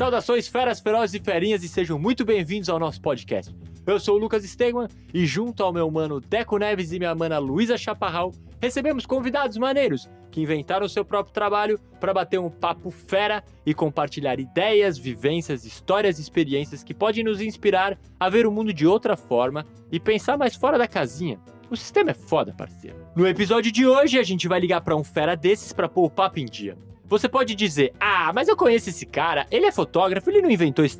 Saudações feras, ferozes e ferinhas e sejam muito bem-vindos ao nosso podcast. Eu sou o Lucas Stegman e junto ao meu mano Deco Neves e minha mana Luísa Chaparral, recebemos convidados maneiros que inventaram seu próprio trabalho para bater um papo fera e compartilhar ideias, vivências, histórias e experiências que podem nos inspirar a ver o mundo de outra forma e pensar mais fora da casinha. O sistema é foda, parceiro. No episódio de hoje, a gente vai ligar para um fera desses para pôr o papo em dia. Você pode dizer, mas eu conheço esse cara, ele é fotógrafo, ele não inventou esse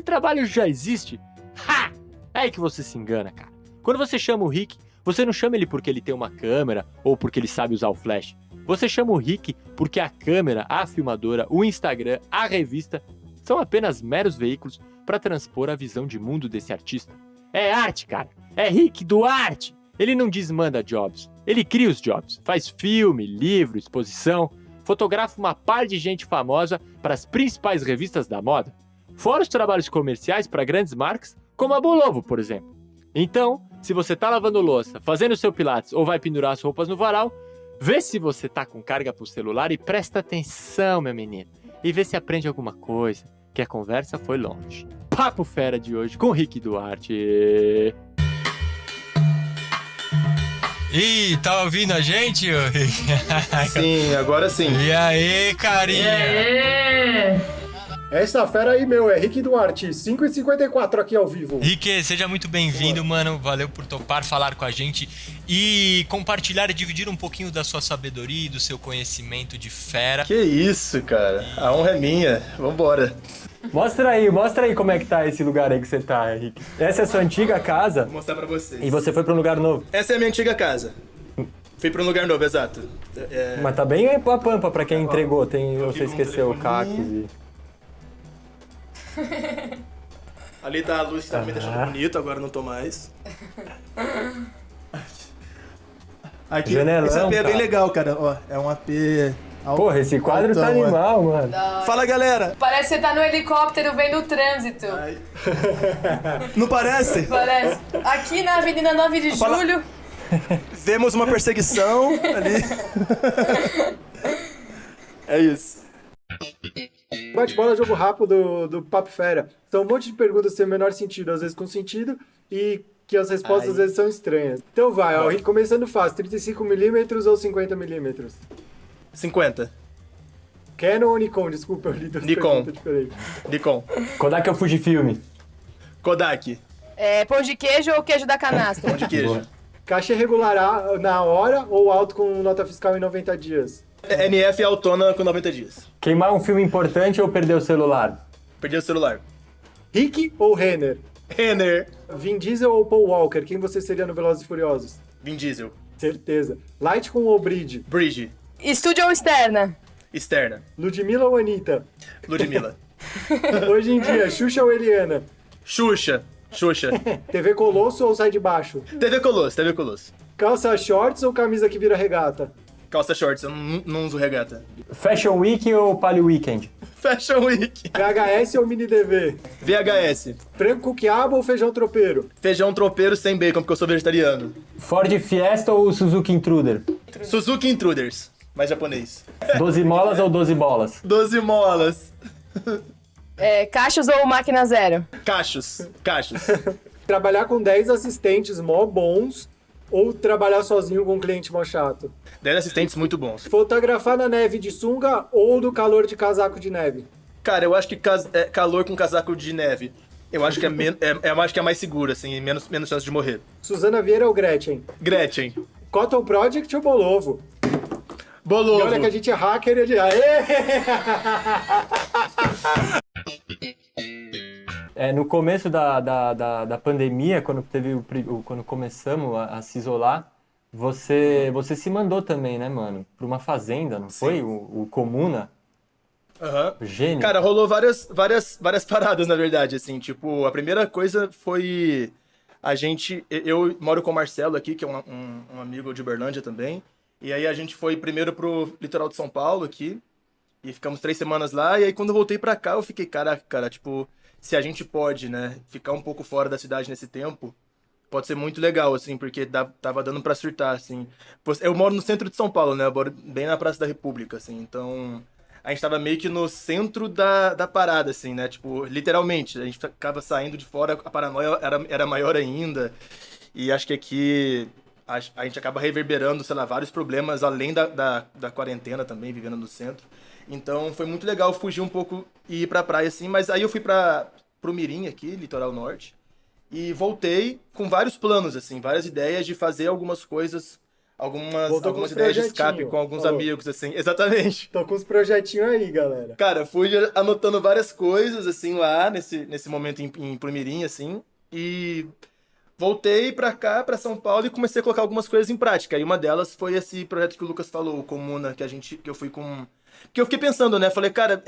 trabalho já existe. Ha! É aí que você se engana, cara. Quando você chama o Rick, você não chama ele porque ele tem uma câmera ou porque ele sabe usar o flash. Você chama o Rick porque a câmera, a filmadora, o Instagram, a revista são apenas meros veículos para transpor a visão de mundo desse artista. É arte, cara. É Rick do arte. Ele não desmanda jobs. Ele cria os jobs. Faz filme, livro, exposição. Fotografa uma par de gente famosa para as principais revistas da moda. Fora os trabalhos comerciais para grandes marcas, como a Bolovo, por exemplo. Então, se você tá lavando louça, fazendo seu pilates ou vai pendurar as roupas no varal, vê se você tá com carga pro celular e presta atenção, meu menino. E vê se aprende alguma coisa, que a conversa foi longe. Papo fera de hoje com Rick Duarte. Ih, tá ouvindo a gente? Sim, agora sim. E aí, carinha? E aí? Essa fera aí, meu, é Rick Duarte, 5h54 aqui ao vivo. Rick, seja muito bem-vindo, mano. Valeu por topar falar com a gente e compartilhar e dividir um pouquinho da sua sabedoria e do seu conhecimento de fera. Que isso, cara. A honra é minha. Vambora. Mostra aí como é que tá esse lugar aí que você tá, Rick. Essa é a sua antiga casa Vou mostrar pra vocês. e você foi pra um lugar novo. Essa é a minha antiga casa. Fui pra um lugar novo, exato. Mas tá bem a pampa pra quem entregou. Você esqueceu o cactus e... Ali tá a luz que tá me deixando bonito, agora não tô mais. Aqui, Janelão, esse AP é bem cara. legal, cara. Ó, é um AP... Porra, esse quadro tá altão, animal, mano. Fala, galera! Parece que você tá no helicóptero vendo o trânsito. Ai. Não parece? Parece. Aqui na Avenida 9 de Fala. Julho. Vemos uma perseguição ali. É isso. Bate-bola, jogo rápido do Papo Fera. São um monte de perguntas sem o menor sentido, às vezes com sentido, e que as respostas às vezes são estranhas. Então vai, ó, começando fácil, 35mm ou 50mm? 50. Canon ou Nikon? Desculpa, eu li duas perguntas diferentes. Nikon. Kodak ou Fujifilm? Kodak. Pão de queijo ou queijo da canastra? Pão de queijo. Caixa regular na hora ou auto com nota fiscal em 90 dias? NF autona com 90 dias. Queimar um filme importante ou perder o celular? Perdi o celular. Rick ou Renner? Renner. Vin Diesel ou Paul Walker? Quem você seria no Velozes e Furiosos? Vin Diesel. Certeza. Lightroom ou Bridge? Bridge. Estúdio ou externa? Externa. Ludmilla ou Anitta? Ludmilla. Hoje em dia, Xuxa ou Eliana? Xuxa. TV Colosso ou Sai de Baixo? TV Colosso. Calça shorts ou camisa que vira regata? Calça shorts, eu não uso regata. Fashion Week ou Palio Weekend? Fashion Week. VHS ou Mini DV? VHS. Frango com quiabo ou feijão tropeiro? Feijão tropeiro sem bacon, porque eu sou vegetariano. Ford Fiesta ou Suzuki Intruder? Suzuki Intruders, mais japonês. 12 molas ou 12 bolas? 12 molas. Cachos ou máquina zero? Cachos. Trabalhar com 10 assistentes mó bons ou trabalhar sozinho com um cliente mó chato? 10 assistentes muito bons. Fotografar na neve de sunga ou do calor de casaco de neve? Cara, eu acho que calor com casaco de neve. Eu acho que é mais seguro, assim, menos chance de morrer. Suzana Vieira ou Gretchen? Gretchen. Cotton Project ou Bolovo? Bolovo. E olha que a gente é hacker e No começo da pandemia, quando começamos a se isolar, você se mandou também, né, mano? Pra uma fazenda, não foi? O Comuna. Aham. Gênio. Cara, rolou várias paradas, na verdade, assim, tipo, a primeira coisa foi eu moro com o Marcelo aqui, que é um amigo de Uberlândia também, e aí a gente foi primeiro pro litoral de São Paulo aqui, e ficamos 3 semanas lá, e aí quando eu voltei pra cá, eu fiquei, caraca, cara, tipo, se a gente pode, né, ficar um pouco fora da cidade nesse tempo, pode ser muito legal, assim, porque tava dando pra surtar, assim. Eu moro no centro de São Paulo, né, eu moro bem na Praça da República, assim, então a gente tava meio que no centro da parada, assim, né? Tipo, literalmente, a gente ficava saindo de fora, a paranoia era maior ainda. E acho que aqui a gente acaba reverberando, sei lá, vários problemas além da quarentena também, vivendo no centro. Então foi muito legal fugir um pouco e ir pra praia, assim. Mas aí eu fui pro Mirim aqui, Litoral Norte. E voltei com vários planos, assim, várias ideias de fazer algumas coisas, algumas ideias de escape com alguns amigos, assim. Exatamente. Tô com os projetinhos aí, galera. Cara, fui anotando várias coisas, assim, lá, nesse momento em Mirim, assim. E voltei pra cá, pra São Paulo, e comecei a colocar algumas coisas em prática. E uma delas foi esse projeto que o Lucas falou, o Comuna, que eu fui com... Porque eu fiquei pensando, né? Falei, cara,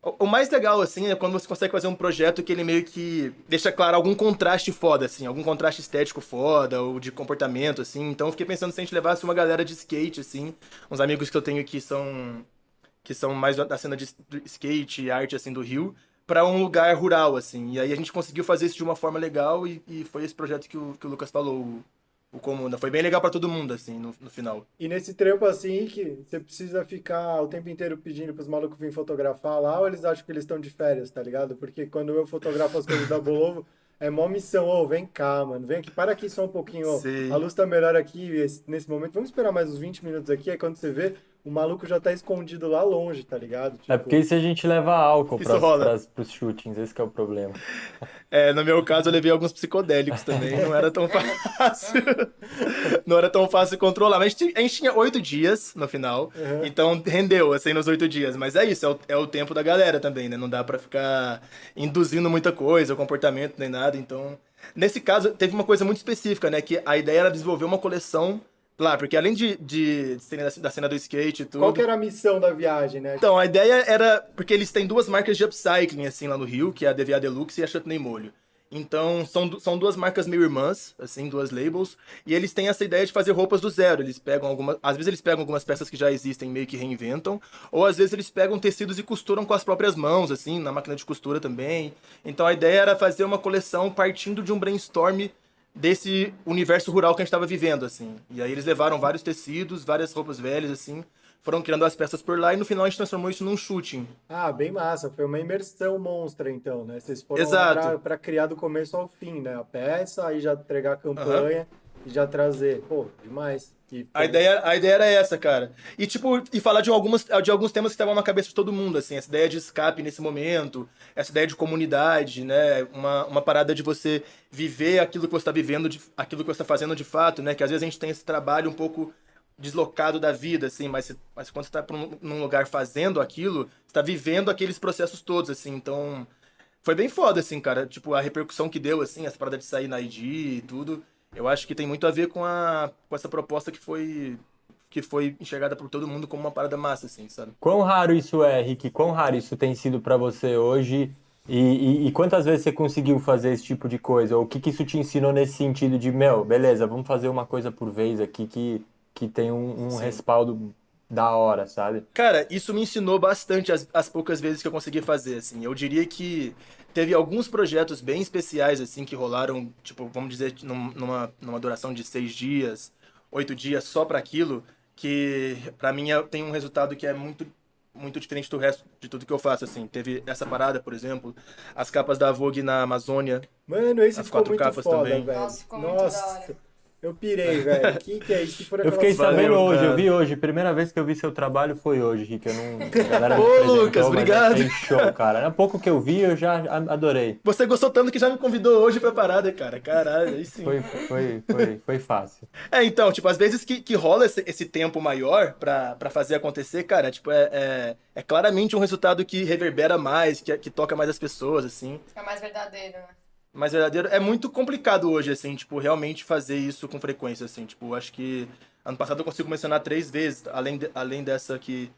o mais legal, assim, é quando você consegue fazer um projeto que ele meio que deixa claro algum contraste foda, assim, algum contraste estético foda, ou de comportamento, assim. Então eu fiquei pensando se a gente levasse uma galera de skate, assim, uns amigos que eu tenho que são mais da cena de skate e arte, assim, do Rio, pra um lugar rural, assim. E aí a gente conseguiu fazer isso de uma forma legal e foi esse projeto que o Lucas falou, o Comuna. Foi bem legal pra todo mundo, assim, no final. E nesse trampo, assim, que você precisa ficar o tempo inteiro pedindo pros malucos virem fotografar lá, ou eles acham que eles estão de férias, tá ligado? Porque quando eu fotografo as coisas da Bolovo, é mó missão. Ô, vem cá, mano, vem aqui, para aqui só um pouquinho, ó. Sei. A luz tá melhor aqui nesse momento. Vamos esperar mais uns 20 minutos aqui, aí quando você vê, o maluco já tá escondido lá longe, tá ligado? É porque se a gente leva álcool Isso rola. pros shootings, esse que é o problema. No meu caso, eu levei alguns psicodélicos também, não era tão fácil. Não era tão fácil controlar. Mas a gente tinha 8 dias no final, então rendeu, assim, nos 8 dias. Mas é isso, é o tempo da galera também, né? Não dá pra ficar induzindo muita coisa, comportamento, nem nada. Então, nesse caso, teve uma coisa muito específica, né? Que a ideia era desenvolver uma coleção lá, porque além da cena do skate e tudo... Qual que era a missão da viagem, né? Então, a ideia era... Porque eles têm 2 marcas de upcycling, assim, lá no Rio, que é a DVA Deluxe e a Chutney Molho. Então, são 2 marcas meio irmãs, assim, 2 labels, e eles têm essa ideia de fazer roupas do zero. Eles pegam às vezes eles pegam algumas peças que já existem, meio que reinventam, ou às vezes eles pegam tecidos e costuram com as próprias mãos, assim, na máquina de costura também. Então, a ideia era fazer uma coleção partindo de um brainstorm desse universo rural que a gente estava vivendo, assim. E aí eles levaram vários tecidos, várias roupas velhas, assim, foram criando as peças por lá e no final a gente transformou isso num shooting. Ah, bem massa. Foi uma imersão monstra, então, né? Vocês foram Exato. lá pra criar do começo ao fim, né? A peça, aí já entregar a campanha e já trazer. Pô, demais. A ideia era essa, cara. E, tipo, falar de alguns temas que estavam na cabeça de todo mundo, assim. Essa ideia de escape nesse momento, essa ideia de comunidade, né? Uma parada de você viver aquilo que você está vivendo, aquilo que você está fazendo de fato, né? Que às vezes a gente tem esse trabalho um pouco deslocado da vida, assim, mas quando você tá num lugar fazendo aquilo, você tá vivendo aqueles processos todos, assim. Então, foi bem foda, assim, cara. Tipo, a repercussão que deu, assim, essa parada de sair na ID e tudo... Eu acho que tem muito a ver com essa proposta que foi enxergada por todo mundo como uma parada massa, assim, sabe? Quão raro isso é, Rick? Quão raro isso tem sido pra você hoje? E quantas vezes você conseguiu fazer esse tipo de coisa? Ou o que isso te ensinou nesse sentido de, beleza, vamos fazer uma coisa por vez aqui que tem um respaldo da hora, sabe? Cara, isso me ensinou bastante as poucas vezes que eu consegui fazer, assim. Eu diria que teve alguns projetos bem especiais, assim, que rolaram, tipo, vamos dizer, numa duração de 6 dias, 8 dias só pra aquilo, que pra mim tem um resultado que é muito, muito diferente do resto de tudo que eu faço, assim. Teve essa parada, por exemplo, as capas da Vogue na Amazônia. Mano, esse as ficou 4 muito capas foda, também. velho. Nossa, ficou muito da hora. Eu pirei, velho. Que é isso? Que foram Eu fiquei aquelas- sabendo Valeu, hoje, cara. eu vi hoje. Primeira vez que eu vi seu trabalho foi hoje, Rick. Eu não... A galera me Ô, apresentou, Lucas, mas obrigado. achei show, cara. Era pouco que eu vi, eu já adorei. Você gostou tanto que já me convidou hoje pra parada, cara. Caralho, aí sim. Foi fácil. Então, tipo, às vezes que rola esse tempo maior pra fazer acontecer, cara, tipo, é claramente um resultado que reverbera mais, que toca mais as pessoas, assim. Fica mais verdadeiro, né? Mais verdadeiro. É muito complicado hoje, assim, tipo, realmente fazer isso com frequência, assim. Tipo, acho que ano passado eu consigo mencionar 3 vezes, além dessa que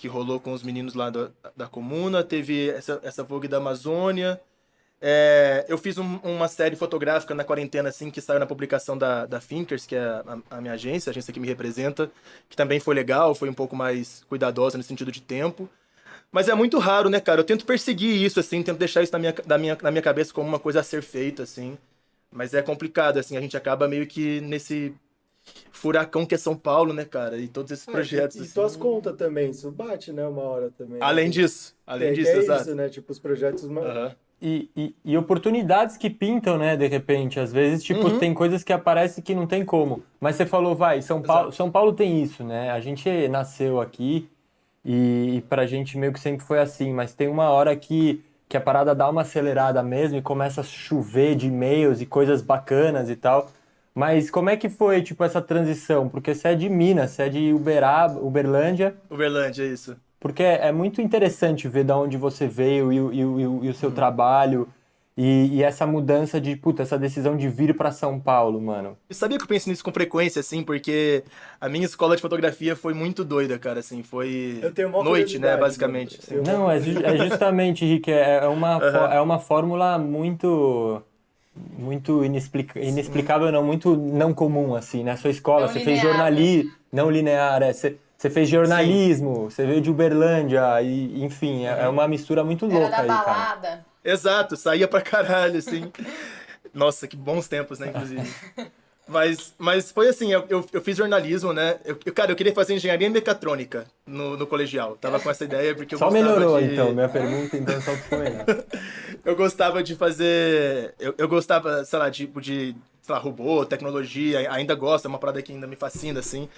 rolou com os meninos lá da Comuna, teve essa Vogue da Amazônia. Eu fiz uma série fotográfica na quarentena, assim, que saiu na publicação da Thinkers, que é a minha agência, a agência que me representa, que também foi legal, foi um pouco mais cuidadosa no sentido de tempo. Mas é muito raro, né, cara? Eu tento perseguir isso, assim, tento deixar isso na minha cabeça como uma coisa a ser feita, assim. Mas é complicado, assim, a gente acaba meio que furacão que é São Paulo, né, cara? E todos esses projetos. E assim. tuas contas também, isso bate, né, uma hora também. Além disso, exato. Isso, né, tipo, os projetos... Aham. E oportunidades que pintam, né, de repente. Às vezes, tipo, tem coisas que aparecem que não tem como. Mas você falou, São Paulo tem isso, né? A gente nasceu aqui e pra gente meio que sempre foi assim. Mas tem uma hora que a parada dá uma acelerada mesmo e começa a chover de e-mails e coisas bacanas e tal. Mas como é que foi, tipo, essa transição? Porque você é de Minas, você é de Uberlândia. Uberlândia, isso. Porque é muito interessante ver de onde você veio e o seu trabalho e essa mudança de, essa decisão de vir pra São Paulo, mano. Eu sabia que eu penso nisso com frequência, assim, porque a minha escola de fotografia foi muito doida, cara, assim, foi Eu tenho uma noite, né, curiosidade, basicamente. mano. assim. Não, é justamente, Henrique, é uma fórmula muito inexplicável, não, muito não comum, assim, na sua escola. Não Você fez linear, jornalismo, não linear, você fez jornalismo, você veio de Uberlândia, e, enfim, é uma mistura muito Era louca da aí, cara. balada. Exato, saía pra caralho, assim. Nossa, que bons tempos, né, inclusive. Mas foi assim, eu fiz jornalismo, né? Cara, eu queria fazer engenharia mecatrônica no colegial. Tava com essa ideia porque eu Só gostava melhorou, de... então, minha pergunta, então, só ficou melhor. Eu gostava de fazer... Eu gostava, sei lá, tipo de... Sei lá, robô, tecnologia, ainda gosto, é uma parada que ainda me fascina, assim.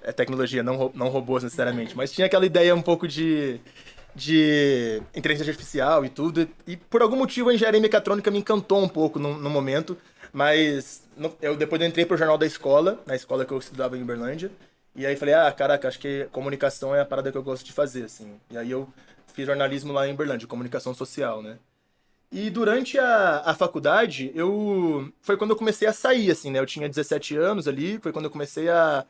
É tecnologia, não robôs necessariamente. Mas tinha aquela ideia um pouco de inteligência artificial e tudo. E por algum motivo a engenharia mecatrônica me encantou um pouco no momento. Mas depois eu entrei pro jornal da escola, na escola que eu estudava em Uberlândia. E aí falei, caraca, acho que comunicação é a parada que eu gosto de fazer, assim. E aí eu fiz jornalismo lá em Uberlândia, comunicação social, né? E durante a faculdade, foi quando eu comecei a sair, assim, né? Eu tinha 17 anos ali, foi quando eu comecei a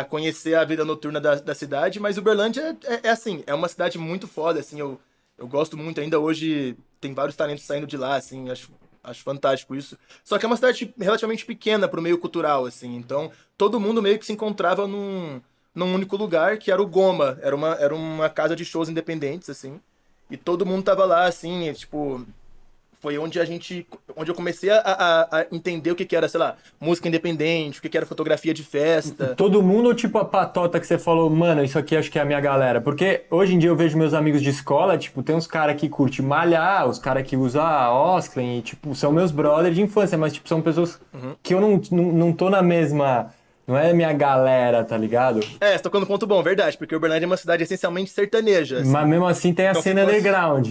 conhecer a vida noturna da cidade. Mas Uberlândia é assim, é uma cidade muito foda, assim, eu gosto muito. Ainda hoje tem vários talentos saindo de lá, assim, acho fantástico isso. Só que é uma cidade relativamente pequena pro meio cultural, assim. Então, todo mundo meio que se encontrava num único lugar, que era o Goma. Era uma casa de shows independentes, assim. E todo mundo tava lá, assim, tipo... Foi onde eu comecei a entender o que era, sei lá, música independente, o que era fotografia de festa. Todo mundo ou tipo a patota que você falou, mano, isso aqui acho que é a minha galera? Porque hoje em dia eu vejo meus amigos de escola, tipo, tem uns caras que curtem malhar, os caras que usam a Osklen, e tipo, são meus brothers de infância, mas tipo, são pessoas que eu não tô na mesma... Não é minha galera, tá ligado? Você tocou no ponto bom, verdade, porque Uberlândia é uma cidade essencialmente sertaneja. Assim. Mas mesmo assim tem a Então, cena underground.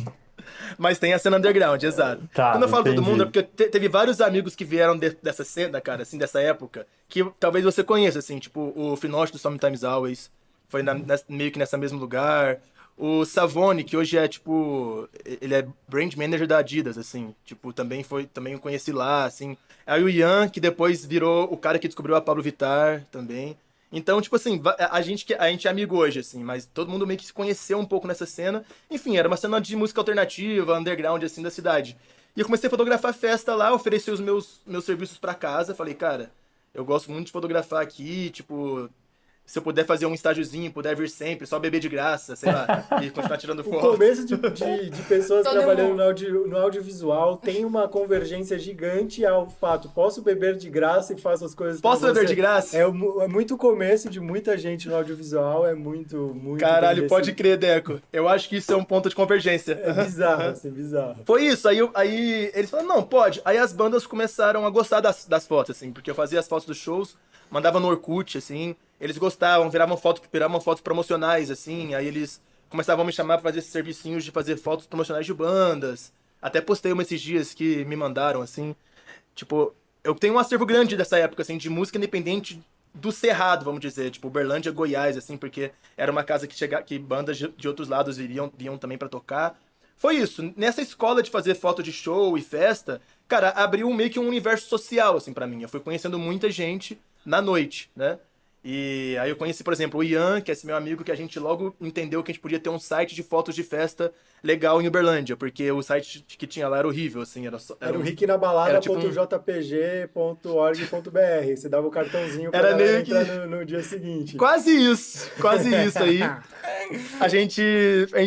Mas tem a cena underground, exato. Tá, Quando eu falo todo entendi. mundo, é porque teve vários amigos que vieram dessa cena, cara, assim, dessa época, que talvez você conheça, assim, tipo, o Finoche do Sometimes Always, foi meio que nesse mesmo lugar. O Savone, que hoje é, tipo, ele é brand manager da Adidas, assim, tipo, também eu conheci lá, assim. Aí o Ian, que depois virou o cara que descobriu a Pablo Vittar, também. Então, tipo assim, a gente é amigo hoje, assim, mas todo mundo meio que se conheceu um pouco nessa cena. Enfim, era uma cena de música alternativa, underground, assim, da cidade. E eu comecei a fotografar festa lá, ofereci os meus serviços pra casa. Falei, cara, eu gosto muito de fotografar aqui, tipo... Se eu puder fazer um estágiozinho, puder vir sempre, só beber de graça, sei lá, e continuar tirando O foto. começo de pessoas Todo trabalhando mundo. no audiovisual tem uma convergência gigante ao fato, posso beber de graça e faço as coisas pra Posso beber você. de graça? É muito começo de muita gente no audiovisual, é muito Caralho, bem pode crer, Deco. Eu acho que isso é um ponto de convergência. É bizarro, assim, bizarro. Foi isso, aí eles falaram, não, pode. Aí as bandas começaram a gostar das fotos, assim, porque eu fazia as fotos dos shows, mandava no Orkut, assim, eles gostavam, viravam fotos promocionais, assim, aí eles começavam a me chamar pra fazer esses servicinhos de fazer fotos promocionais de bandas. Até postei uma esses dias que me mandaram, assim, tipo, eu tenho um acervo grande dessa época, assim, de música independente do Cerrado, vamos dizer, tipo, Uberlândia, Goiás, assim, porque era uma casa que bandas de outros lados vinham também pra tocar. Foi isso, nessa escola de fazer foto de show e festa, cara, abriu meio que um universo social, assim, pra mim. Eu fui conhecendo muita gente na noite, né? E aí eu conheci, por exemplo, o Ian, que é esse meu amigo, que a gente logo entendeu que a gente podia ter um site de fotos de festa legal em Uberlândia, porque o site que tinha lá era horrível, assim, era Era o um- ricknabalada.jpg.org.br. Você dava o cartãozinho pra Era galera meio que- entrar no dia seguinte. Quase isso aí. A gente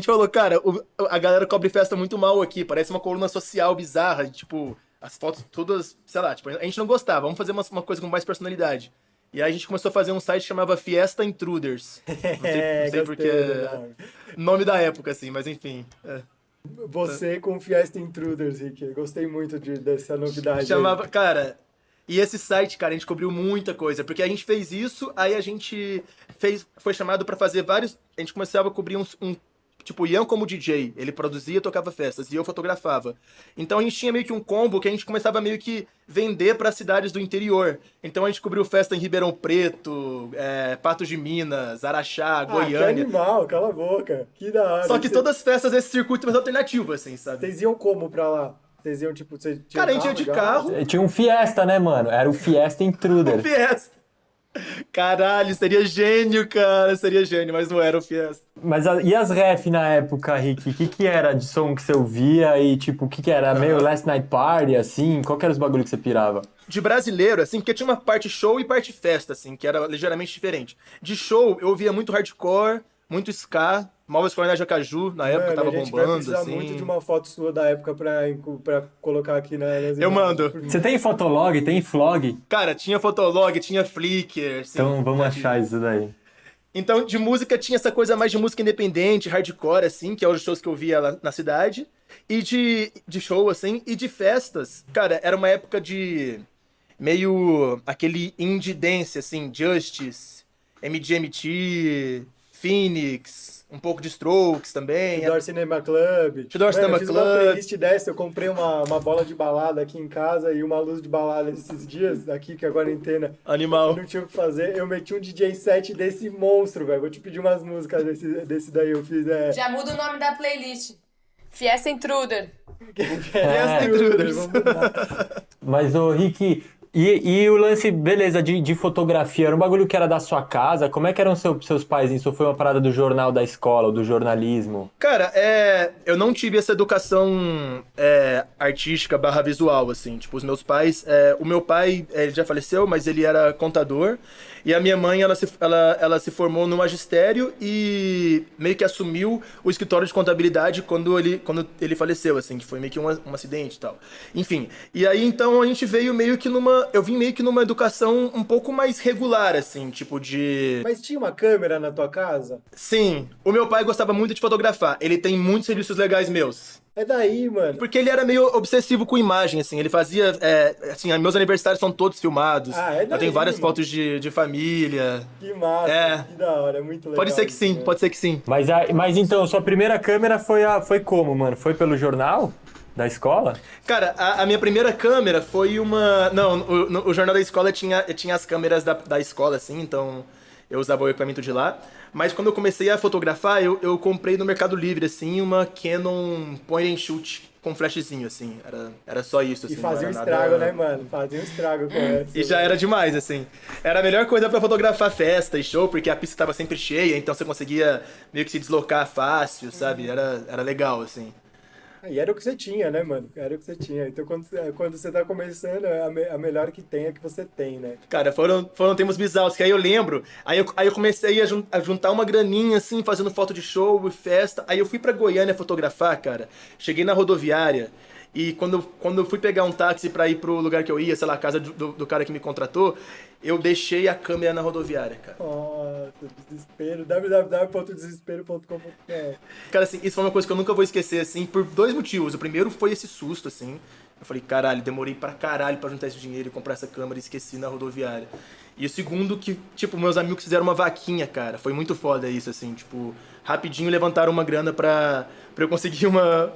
falou, cara, a galera cobre festa muito mal aqui, parece uma coluna social bizarra, tipo, as fotos todas, sei lá, tipo, a gente não gostava, vamos fazer uma coisa com mais personalidade. E aí a gente começou a fazer um site que chamava Fiesta Intruders. Não sei porque nome da época, assim, mas enfim. Você com Fiesta Intruders, Rick. Eu gostei muito dessa novidade. Chamava, cara... E esse site, cara, a gente cobriu muita coisa, porque a gente fez isso, aí a gente foi chamado pra fazer vários... A gente começava a cobrir tipo, o Ian como DJ, ele produzia, tocava festas, e eu fotografava. Então a gente tinha meio que um combo que a gente começava meio que vender para cidades do interior. Então a gente cobriu festa em Ribeirão Preto, Patos de Minas, Araxá, Goiânia. Que animal, cala a boca. Que da hora. Só que todas as festas desse circuito mais alternativo, assim, sabe? Vocês iam como pra lá? Vocês iam, tipo... Cara, a gente ia de carro. Tinha um Fiesta, né, mano? Era o Fiesta Intruder. O Fiesta. Caralho, seria gênio, cara. Seria gênio, mas não era o Fiesta. Mas e as ref na época, Rick? O que era de som que você ouvia e, tipo, o que era? Meio Last Night Party, assim? Qual que era os bagulho que você pirava? De brasileiro, assim, porque tinha uma parte show e parte festa, assim, que era ligeiramente diferente. De show, eu ouvia muito hardcore, muito ska, Móveis Coronel Jacaju, na época tava bombando, assim. A gente vai precisar muito de uma foto sua da época pra colocar aqui nas Eu mando. Você tem fotolog? Tem flog? Cara, tinha Fotolog, tinha Flickr. Assim, então vamos achar isso daí. Então, de música, tinha essa coisa mais de música independente, hardcore, assim, que é os shows que eu via lá na cidade. E de show, assim, e de festas. Cara, era uma época de meio aquele indie dance, assim, Justice, MGMT, Phoenix, um pouco de Strokes também. Tudor Cinema Club. Tudor Cinema Club. Eu fiz uma playlist dessa, eu comprei uma bola de balada aqui em casa e uma luz de balada esses dias, aqui que é a quarentena. Animal. Eu não tinha o que fazer, eu meti um DJ set desse monstro, velho. Vou te pedir umas músicas desse daí, eu fiz... Já muda o nome da playlist. Fiesta Intruder. Fiesta Intruders. Mas, ô Rick... E o lance, beleza, de fotografia, era um bagulho que era da sua casa? Como é que eram seus pais? Isso foi uma parada do jornal da escola, ou do jornalismo? Cara, eu não tive essa educação artística / visual, assim. Tipo, os meus pais... o meu pai, ele já faleceu, mas ele era contador. E a minha mãe, ela se formou no magistério e meio que assumiu o escritório de contabilidade quando ele faleceu, assim. Que foi meio que um acidente e tal. Enfim. E aí, então, a gente veio meio que eu vim meio que numa educação um pouco mais regular, assim, tipo de... Mas tinha uma câmera na tua casa? Sim. O meu pai gostava muito de fotografar. Ele tem muitos serviços legais meus. É daí, mano. Porque ele era meio obsessivo com imagem, assim. Ele fazia... assim, meus aniversários são todos filmados. É daí, eu tenho várias mano. fotos de família. Que massa, que da hora, é muito legal. Pode ser que sim, né? pode ser que sim. Mas então, sua primeira câmera foi como, mano? Foi pelo jornal da escola? Cara, a minha primeira câmera foi uma... Não, o jornal da escola tinha as câmeras da escola, assim, então eu usava o equipamento de lá. Mas quando eu comecei a fotografar, eu comprei no Mercado Livre, assim, uma Canon Point and Shoot com flashzinho, assim. Era só isso, assim. E fazia um não era estrago, nada... né, mano? Fazia um estrago com essa. E já era demais, assim. Era a melhor coisa pra fotografar festa e show, porque a pista tava sempre cheia, então você conseguia meio que se deslocar fácil, sabe? Era legal, assim. E era o que você tinha, né, mano? Era o que você tinha. Então, quando você tá começando, a melhor que tem é que você tem, né? Cara, foram tempos bizarros, que aí eu lembro. Aí eu comecei a juntar uma graninha, assim, fazendo foto de show e festa. Aí eu fui pra Goiânia fotografar, cara. Cheguei na rodoviária. E quando eu fui pegar um táxi pra ir pro lugar que eu ia, sei lá, a casa do cara que me contratou, eu deixei a câmera na rodoviária, cara. Nossa, desespero. www.desespero.com.br. Cara, assim, isso foi uma coisa que eu nunca vou esquecer, assim, por 2 motivos. O primeiro foi esse susto, assim. Eu falei, caralho, demorei pra caralho pra juntar esse dinheiro e comprar essa câmera e esqueci na rodoviária. E o segundo que, tipo, meus amigos fizeram uma vaquinha, cara. Foi muito foda isso, assim, tipo, rapidinho levantaram uma grana pra eu conseguir uma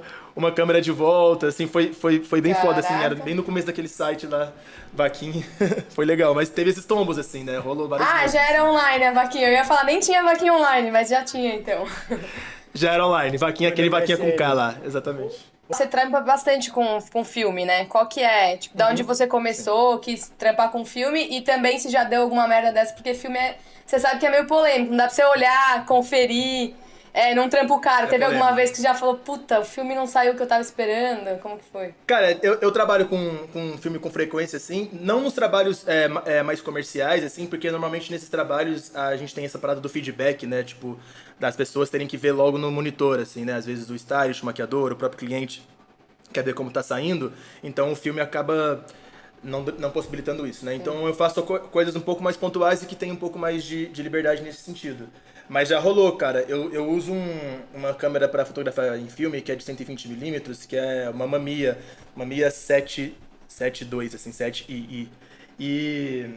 câmera de volta, assim, foi bem foda, assim, era bem no começo daquele site lá, vaquinha, foi legal, mas teve esses tombos, assim, né, rolou vários... Já era online a vaquinha, eu ia falar, nem tinha vaquinha online, mas já tinha, então. Já era online, aquele vaquinha com K lá, exatamente. Você trampa bastante com filme, né? Qual que é? Tipo, da onde você começou, quis trampar com filme e também se já deu alguma merda dessa, porque filme você sabe que é meio polêmico, não dá pra você olhar, conferir... num trampo caro. Teve polêmico. alguma vez que você já falou, puta, o filme não saiu o que eu tava esperando? Como que foi? Cara, eu trabalho com filme com frequência, assim, não nos trabalhos mais comerciais, assim, porque normalmente nesses trabalhos a gente tem essa parada do feedback, né, tipo, das pessoas terem que ver logo no monitor, assim, né, às vezes o stylist, o maquiador, o próprio cliente quer ver como tá saindo, então o filme acaba não possibilitando isso, né? Então eu faço coisas um pouco mais pontuais e que tem um pouco mais de liberdade nesse sentido. Mas já rolou, cara. Eu uso uma câmera para fotografar em filme que é de 120mm, que é uma Mamiya 7.2, assim, 7II. E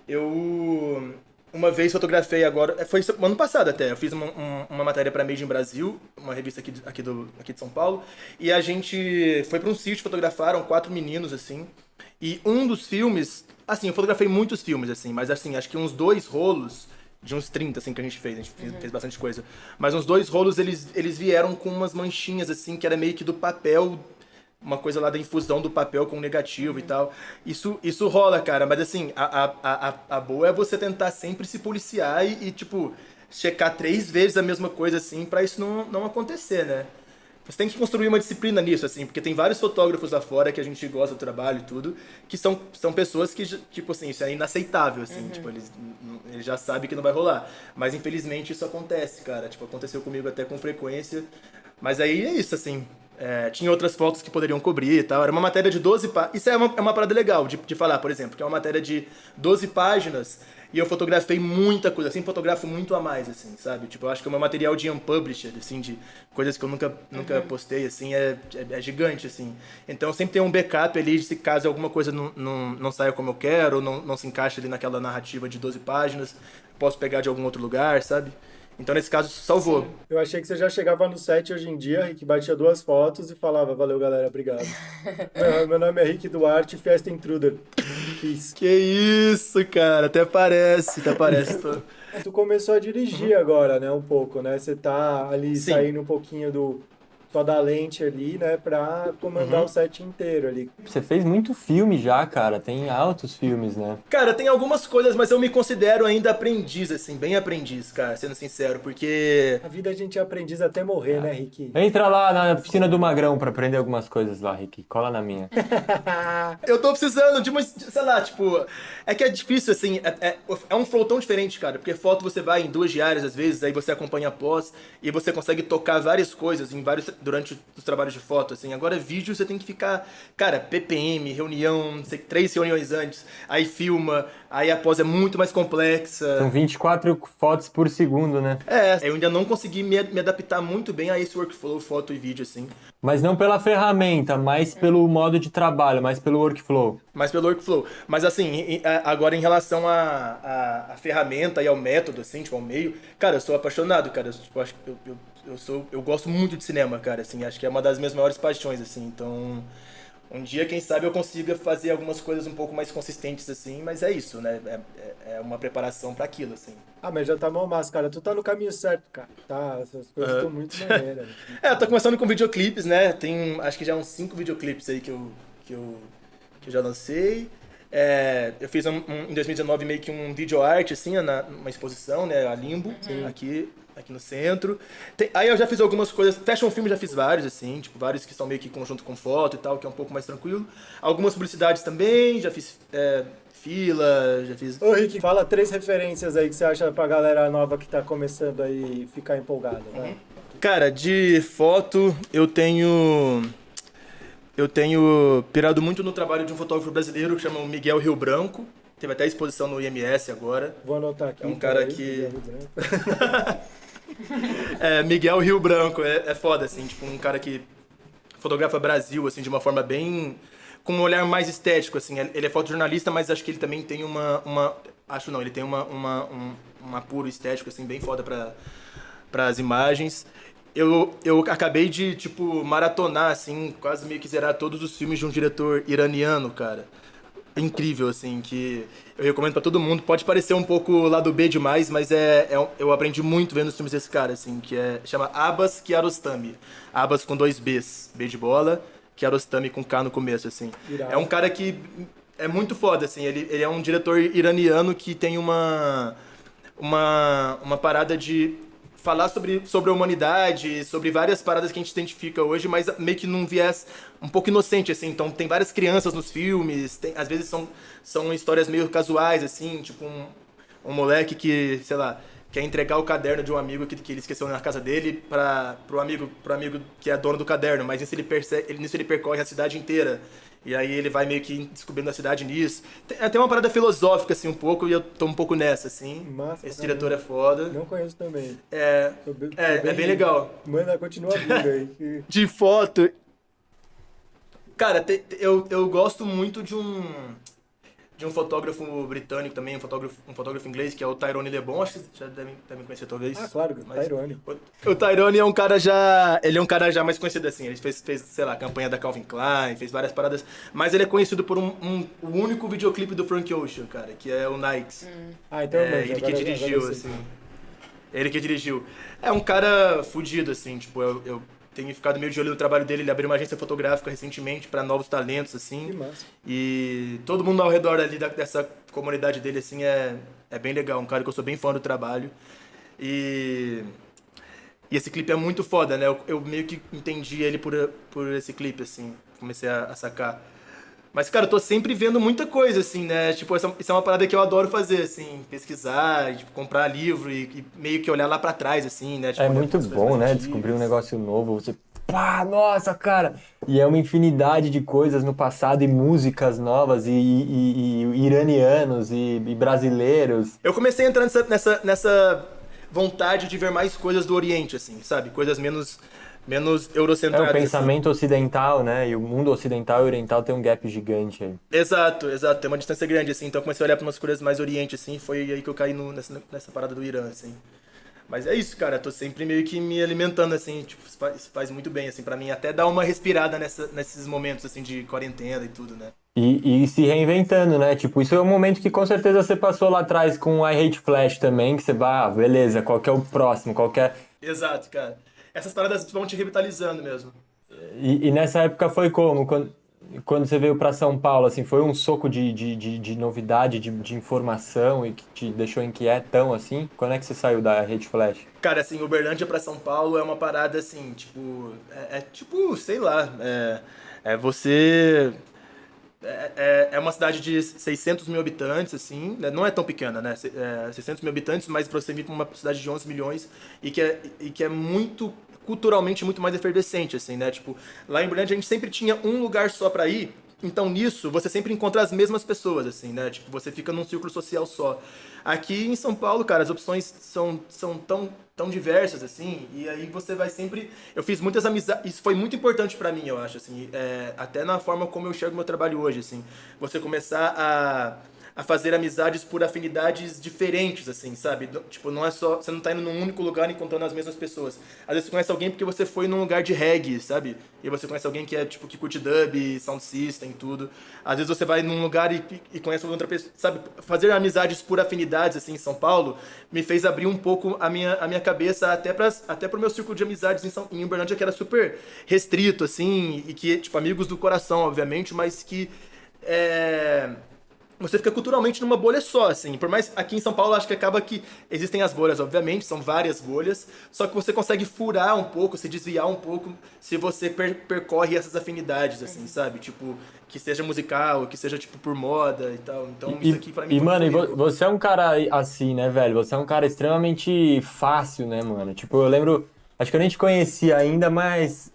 eu uma vez fotografei agora, foi ano passado até, eu fiz uma matéria para Made in Brasil, uma revista aqui de São Paulo, e a gente foi para um sítio, fotografaram 4 meninos, assim, e um dos filmes, assim, eu fotografei muitos filmes, assim, mas assim, acho que uns 2 rolos, de uns 30, assim, que a gente fez bastante coisa, mas uns 2 rolos, eles vieram com umas manchinhas, assim, que era meio que do papel, uma coisa lá da infusão do papel com negativo e tal. Isso rola, cara, mas assim, a boa é você tentar sempre se policiar e tipo, checar 3 vezes a mesma coisa, assim, pra isso não acontecer, né? Você tem que construir uma disciplina nisso, assim, porque tem vários fotógrafos lá fora que a gente gosta do trabalho e tudo, que são pessoas que, tipo assim, isso é inaceitável, assim, tipo, eles já sabem que não vai rolar. Mas infelizmente isso acontece, cara, tipo, aconteceu comigo até com frequência, mas aí é isso, assim. Tinha outras fotos que poderiam cobrir e tal. Era uma matéria de 12 páginas. Isso é uma parada legal de falar, por exemplo, que é uma matéria de 12 páginas e eu fotografei muita coisa, assim, fotografo muito a mais, assim, sabe? Tipo, eu acho que o meu material de unpublished, assim, de coisas que eu nunca postei, assim, é gigante, assim. Então sempre tem um backup ali, se caso alguma coisa não saia como eu quero, ou não se encaixe ali naquela narrativa de 12 páginas, posso pegar de algum outro lugar, sabe? Então, nesse caso, salvou. Eu achei que você já chegava no set hoje em dia, Rick, batia 2 fotos e falava, valeu, galera, obrigado. Meu nome é Rick Duarte, Festa Intruder. Peace. Que isso, cara, até parece. Tu começou a dirigir agora, né, um pouco, né? Você tá ali saindo um pouquinho só da lente ali, né, pra comandar o set inteiro ali. Você fez muito filme já, cara. Tem altos filmes, né? Cara, tem algumas coisas, mas eu me considero ainda aprendiz, assim, bem aprendiz, cara, sendo sincero, porque... A vida a gente é aprendiz até morrer, né, Rick? Entra lá na oficina do Magrão pra aprender algumas coisas lá, Rick. Cola na minha. Eu tô precisando de uma, sei lá, tipo... É que é difícil, assim, é um flow tão diferente, cara, porque foto você vai em 2 diárias, às vezes, aí você acompanha após, e você consegue tocar várias coisas durante os trabalhos de foto, assim. Agora, vídeo, você tem que ficar, cara, PPM, reunião, 3 reuniões antes, aí filma, aí a pós é muito mais complexa. São 24 fotos por segundo, né? Eu ainda não consegui me adaptar muito bem a esse workflow, foto e vídeo, assim. Mas não pela ferramenta, mas pelo modo de trabalho, mas pelo workflow. Mas assim, agora em relação à ferramenta e ao método, assim, tipo, ao meio, cara, eu sou apaixonado, cara. Tipo, acho que eu gosto muito de cinema, cara, assim, acho que é uma das minhas maiores paixões, assim, então... Um dia, quem sabe, eu consiga fazer algumas coisas um pouco mais consistentes, assim, mas é isso, né? É uma preparação pra aquilo, assim. Ah, mas já tá mal massa, cara. Tu tá no caminho certo, cara. Tá, essas coisas estão muito maneiras. Eu tô começando com videoclipes, né? Tem, acho que já uns 5 videoclipes aí que eu já lancei. Eu fiz em 2019 meio que um video art, assim, uma exposição, né? A Limbo, aqui no centro. Aí eu já fiz algumas coisas, fashion film já fiz vários, assim, tipo, vários que são meio que conjunto com foto e tal, que é um pouco mais tranquilo. Algumas publicidades também, já fiz fila, já fiz... Ô, Rick, fala 3 referências aí que você acha pra galera nova que tá começando aí ficar empolgada, né? Cara, de foto, eu tenho pirado muito no trabalho de um fotógrafo brasileiro que chama Miguel Rio Branco. Teve até exposição no IMS agora. Vou anotar aqui. É um cara que... Miguel Rio Branco, é foda, assim, tipo, um cara que fotografa Brasil, assim, de uma forma bem... com um olhar mais estético, assim, ele é fotojornalista, mas acho que ele também tem ele tem um apuro estético, assim, bem foda para as imagens. Eu acabei de, tipo, maratonar, assim, quase meio que zerar todos os filmes de um diretor iraniano, cara. Incrível, assim, que eu recomendo pra todo mundo. Pode parecer um pouco lado B demais, mas eu aprendi muito vendo os filmes desse cara, assim, chama Abbas Kiarostami. Abbas com 2 Bs, B de bola, Kiarostami com K no começo, assim. Irado. É um cara que é muito foda, assim, ele é um diretor iraniano que tem uma parada de falar sobre a humanidade, sobre várias paradas que a gente identifica hoje, mas meio que num viés um pouco inocente, assim. Então tem várias crianças nos filmes, às vezes são histórias meio casuais, assim, tipo um moleque que, sei lá, quer entregar o caderno de um amigo que ele esqueceu na casa dele pro amigo que é dono do caderno, mas nisso ele percorre a cidade inteira. E aí ele vai meio que descobrindo a cidade nisso. Tem uma parada filosófica, assim, um pouco, e eu tô um pouco nessa, assim. Massa, esse diretor é foda. Não conheço também. É bem legal. Manda, continua vindo aí. De foto... Cara, eu gosto muito de um fotógrafo britânico também, um fotógrafo inglês, que é o Tyrone Le Bon, acho que vocês já devem conhecer talvez. Ah, claro, Tyrone. O Tyrone é um cara já mais conhecido assim, ele fez, sei lá, a campanha da Calvin Klein, fez várias paradas, mas ele é conhecido por o único videoclipe do Frank Ocean, cara, que é o Nikes. Ah, então ele que dirigiu, assim. Ele que dirigiu. É um cara fudido, assim, tipo, eu tenho ficado meio de olho no trabalho dele, ele abriu uma agência fotográfica recentemente pra novos talentos, assim. Que massa. E todo mundo ao redor ali dessa comunidade dele, assim, é bem legal. Um cara que eu sou bem fã do trabalho. E esse clipe é muito foda, né? Eu meio que entendi ele por esse clipe, assim. Comecei a sacar. Mas, cara, eu tô sempre vendo muita coisa, assim, né? Tipo, isso é uma parada que eu adoro fazer, assim. Pesquisar, tipo, comprar livro e meio que olhar lá pra trás, assim, né? Tipo, É muito bom, né? Descobrir um negócio novo, você... Pá, nossa, cara! E é uma infinidade de coisas no passado, e músicas novas, e iranianos, e brasileiros. Eu comecei a entrar nessa vontade de ver mais coisas do Oriente, assim, sabe? Coisas menos eurocentradas. É o pensamento ocidental, né? E o mundo ocidental e oriental tem um gap gigante aí. Exato, tem uma distância grande, assim, então eu comecei a olhar pra umas coisas mais Oriente, assim, foi aí que eu caí nessa parada do Irã, assim. Mas é isso, cara, eu tô sempre meio que me alimentando, assim, tipo, isso faz muito bem, assim, pra mim, até dar uma respirada nesses momentos, assim, de quarentena e tudo, né? E se reinventando, né? Tipo, isso é um momento que com certeza você passou lá atrás com o I Hate Flash também, que você vai, beleza, qual que é o próximo, qual que é... Exato, cara. Essas paradas vão te revitalizando mesmo. E nessa época foi como? Quando você veio pra São Paulo, assim, foi um soco de novidade, de informação e que te deixou inquietão, assim? Quando é que você saiu da Rede Flash? Cara, assim, Uberlândia pra São Paulo é uma parada, assim, tipo... tipo, sei lá, você... É uma cidade de 600 mil habitantes, assim, né? Não é tão pequena, né? 600 mil habitantes, mas pra você vir pra uma cidade de 11 milhões e que é muito, culturalmente, muito mais efervescente, assim, né? Tipo, lá em Uberlândia a gente sempre tinha um lugar só pra ir, então nisso você sempre encontra as mesmas pessoas, assim, né? Tipo, você fica num círculo social só. Aqui em São Paulo, cara, as opções são tão diversas, assim, e aí você vai sempre... Eu fiz muitas amizades, isso foi muito importante pra mim, eu acho, assim, até na forma como eu enxergo meu trabalho hoje, assim, você começar a fazer amizades por afinidades diferentes, assim, sabe? Tipo, não é só... Você não tá indo num único lugar encontrando as mesmas pessoas. Às vezes você conhece alguém porque você foi num lugar de reggae, sabe? E você conhece alguém que tipo, que curte dub, sound system, tudo. Às vezes você vai num lugar e conhece outra pessoa, sabe? Fazer amizades por afinidades, assim, em São Paulo, me fez abrir um pouco a minha cabeça até pro meu círculo de amizades em Uberlândia, que era super restrito, assim, e que, tipo, amigos do coração, obviamente, mas que... Você fica culturalmente numa bolha só, assim. Por mais aqui em São Paulo, acho que acaba que existem as bolhas, obviamente, são várias bolhas, só que você consegue furar um pouco, se desviar um pouco, se você percorre essas afinidades, assim, sabe? Tipo, que seja musical, que seja, tipo, por moda e tal. Então, isso aqui pra mim... E, mano, você é um cara assim, né, velho? Você é um cara extremamente fácil, né, mano? Tipo, eu lembro... Acho que eu nem te conhecia ainda, mas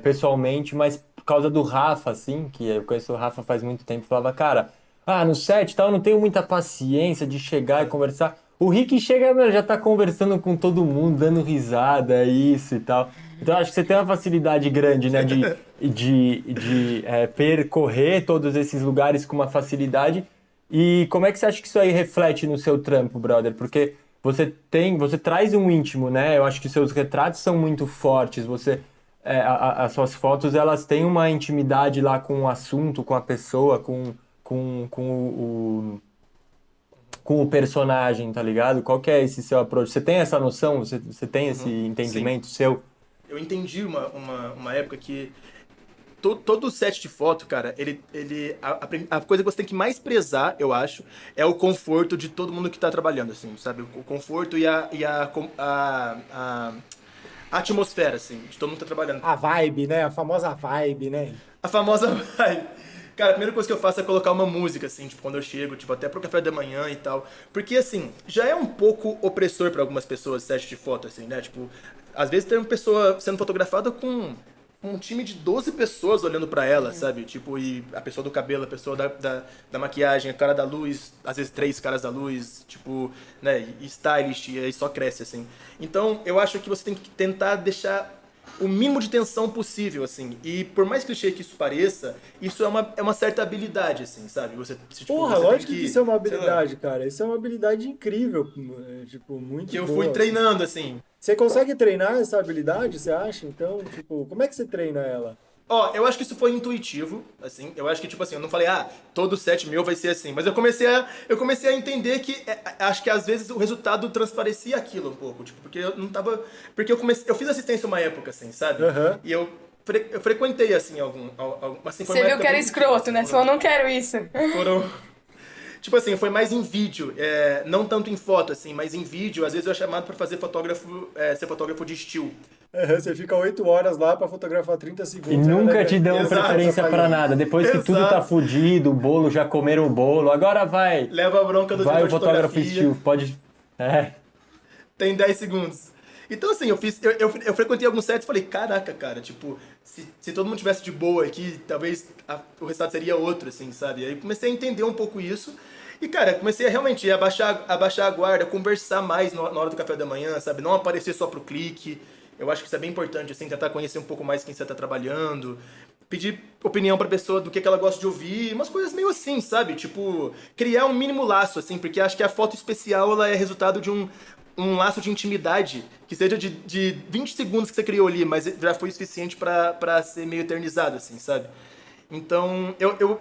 pessoalmente, mas por causa do Rafa, assim, que eu conheço o Rafa faz muito tempo, falava, cara... no set e tal, eu não tenho muita paciência de chegar e conversar. O Rick chega, meu, já tá conversando com todo mundo, dando risada, isso e tal. Então acho que você tem uma facilidade grande, né, de percorrer todos esses lugares com uma facilidade. E como é que você acha que isso aí reflete no seu trampo, brother? Porque você traz um íntimo, né? Eu acho que seus retratos são muito fortes, as suas fotos, elas têm uma intimidade lá com o assunto, com a pessoa, com o personagem, tá ligado? Qual que é esse seu approach? Você tem essa noção? Você tem esse entendimento seu? Eu entendi uma época que todo set de foto, cara, a coisa que você tem que mais prezar, eu acho, é o conforto de todo mundo que tá trabalhando, assim, sabe? O conforto e a atmosfera, assim, de todo mundo que tá trabalhando. A vibe, né? A famosa vibe, né? A famosa vibe. Cara, a primeira coisa que eu faço é colocar uma música, assim, tipo, quando eu chego, tipo, até pro café da manhã e tal. Porque, assim, já é um pouco opressor pra algumas pessoas set de foto, assim, né? Tipo, às vezes tem uma pessoa sendo fotografada com um time de 12 pessoas olhando pra ela, sabe? Tipo, e a pessoa do cabelo, a pessoa da maquiagem, a cara da luz, às vezes 3 caras da luz, tipo, né? E stylist, e aí só cresce, assim. Então, eu acho que você tem que tentar deixar o mínimo de tensão possível, assim. E por mais clichê que isso pareça, isso é uma certa habilidade, assim, sabe? Tipo, Porra, você lógico tem que isso é uma sei lá, habilidade, cara. Isso é uma habilidade incrível, tipo, muito que eu boa, fui assim. treinando, assim. Você consegue treinar essa habilidade, você acha? Então, tipo, como é que você treina ela? Ó, eu acho que isso foi intuitivo, assim. Eu acho que, tipo assim, eu não falei, todo set meu vai ser assim. Mas eu comecei a entender que acho que às vezes o resultado transparecia aquilo um pouco. Tipo, porque eu não tava. Porque eu fiz assistência uma época, assim, sabe? Aham. E eu frequentei, assim, assim, foi Você uma viu época que era bem escroto, difícil, né? Você falou, não quero isso. foram. Tipo assim, foi mais em vídeo, não tanto em foto, assim, mas em vídeo. Às vezes eu era chamado pra fazer ser fotógrafo de estilo. Aham, você fica 8 horas lá pra fotografar 30 E segundos. nunca te dão Exato, preferência pra nada. Depois que tudo tá Exato. fudido, o bolo, já comeram o bolo, agora vai. Leva a bronca do Vai diretor o de fotógrafo fotografia. estilo, pode. É. Tem 10 segundos. Então, assim, eu frequentei alguns sets e falei, caraca, cara, tipo, se todo mundo tivesse de boa aqui, talvez o resultado seria outro, assim, sabe? Aí comecei a entender um pouco isso. E, cara, comecei a realmente abaixar a guarda, conversar mais na hora do café da manhã, sabe? Não aparecer só pro clique. Eu acho que isso é bem importante, assim, tentar conhecer um pouco mais quem você tá trabalhando. Pedir opinião pra pessoa do que ela gosta de ouvir, umas coisas meio assim, sabe? Tipo, criar um mínimo laço, assim, porque acho que a foto especial, ela é resultado de um laço de intimidade, que seja de 20 segundos que você criou ali, mas já foi o suficiente pra ser meio eternizado, assim, sabe? Então,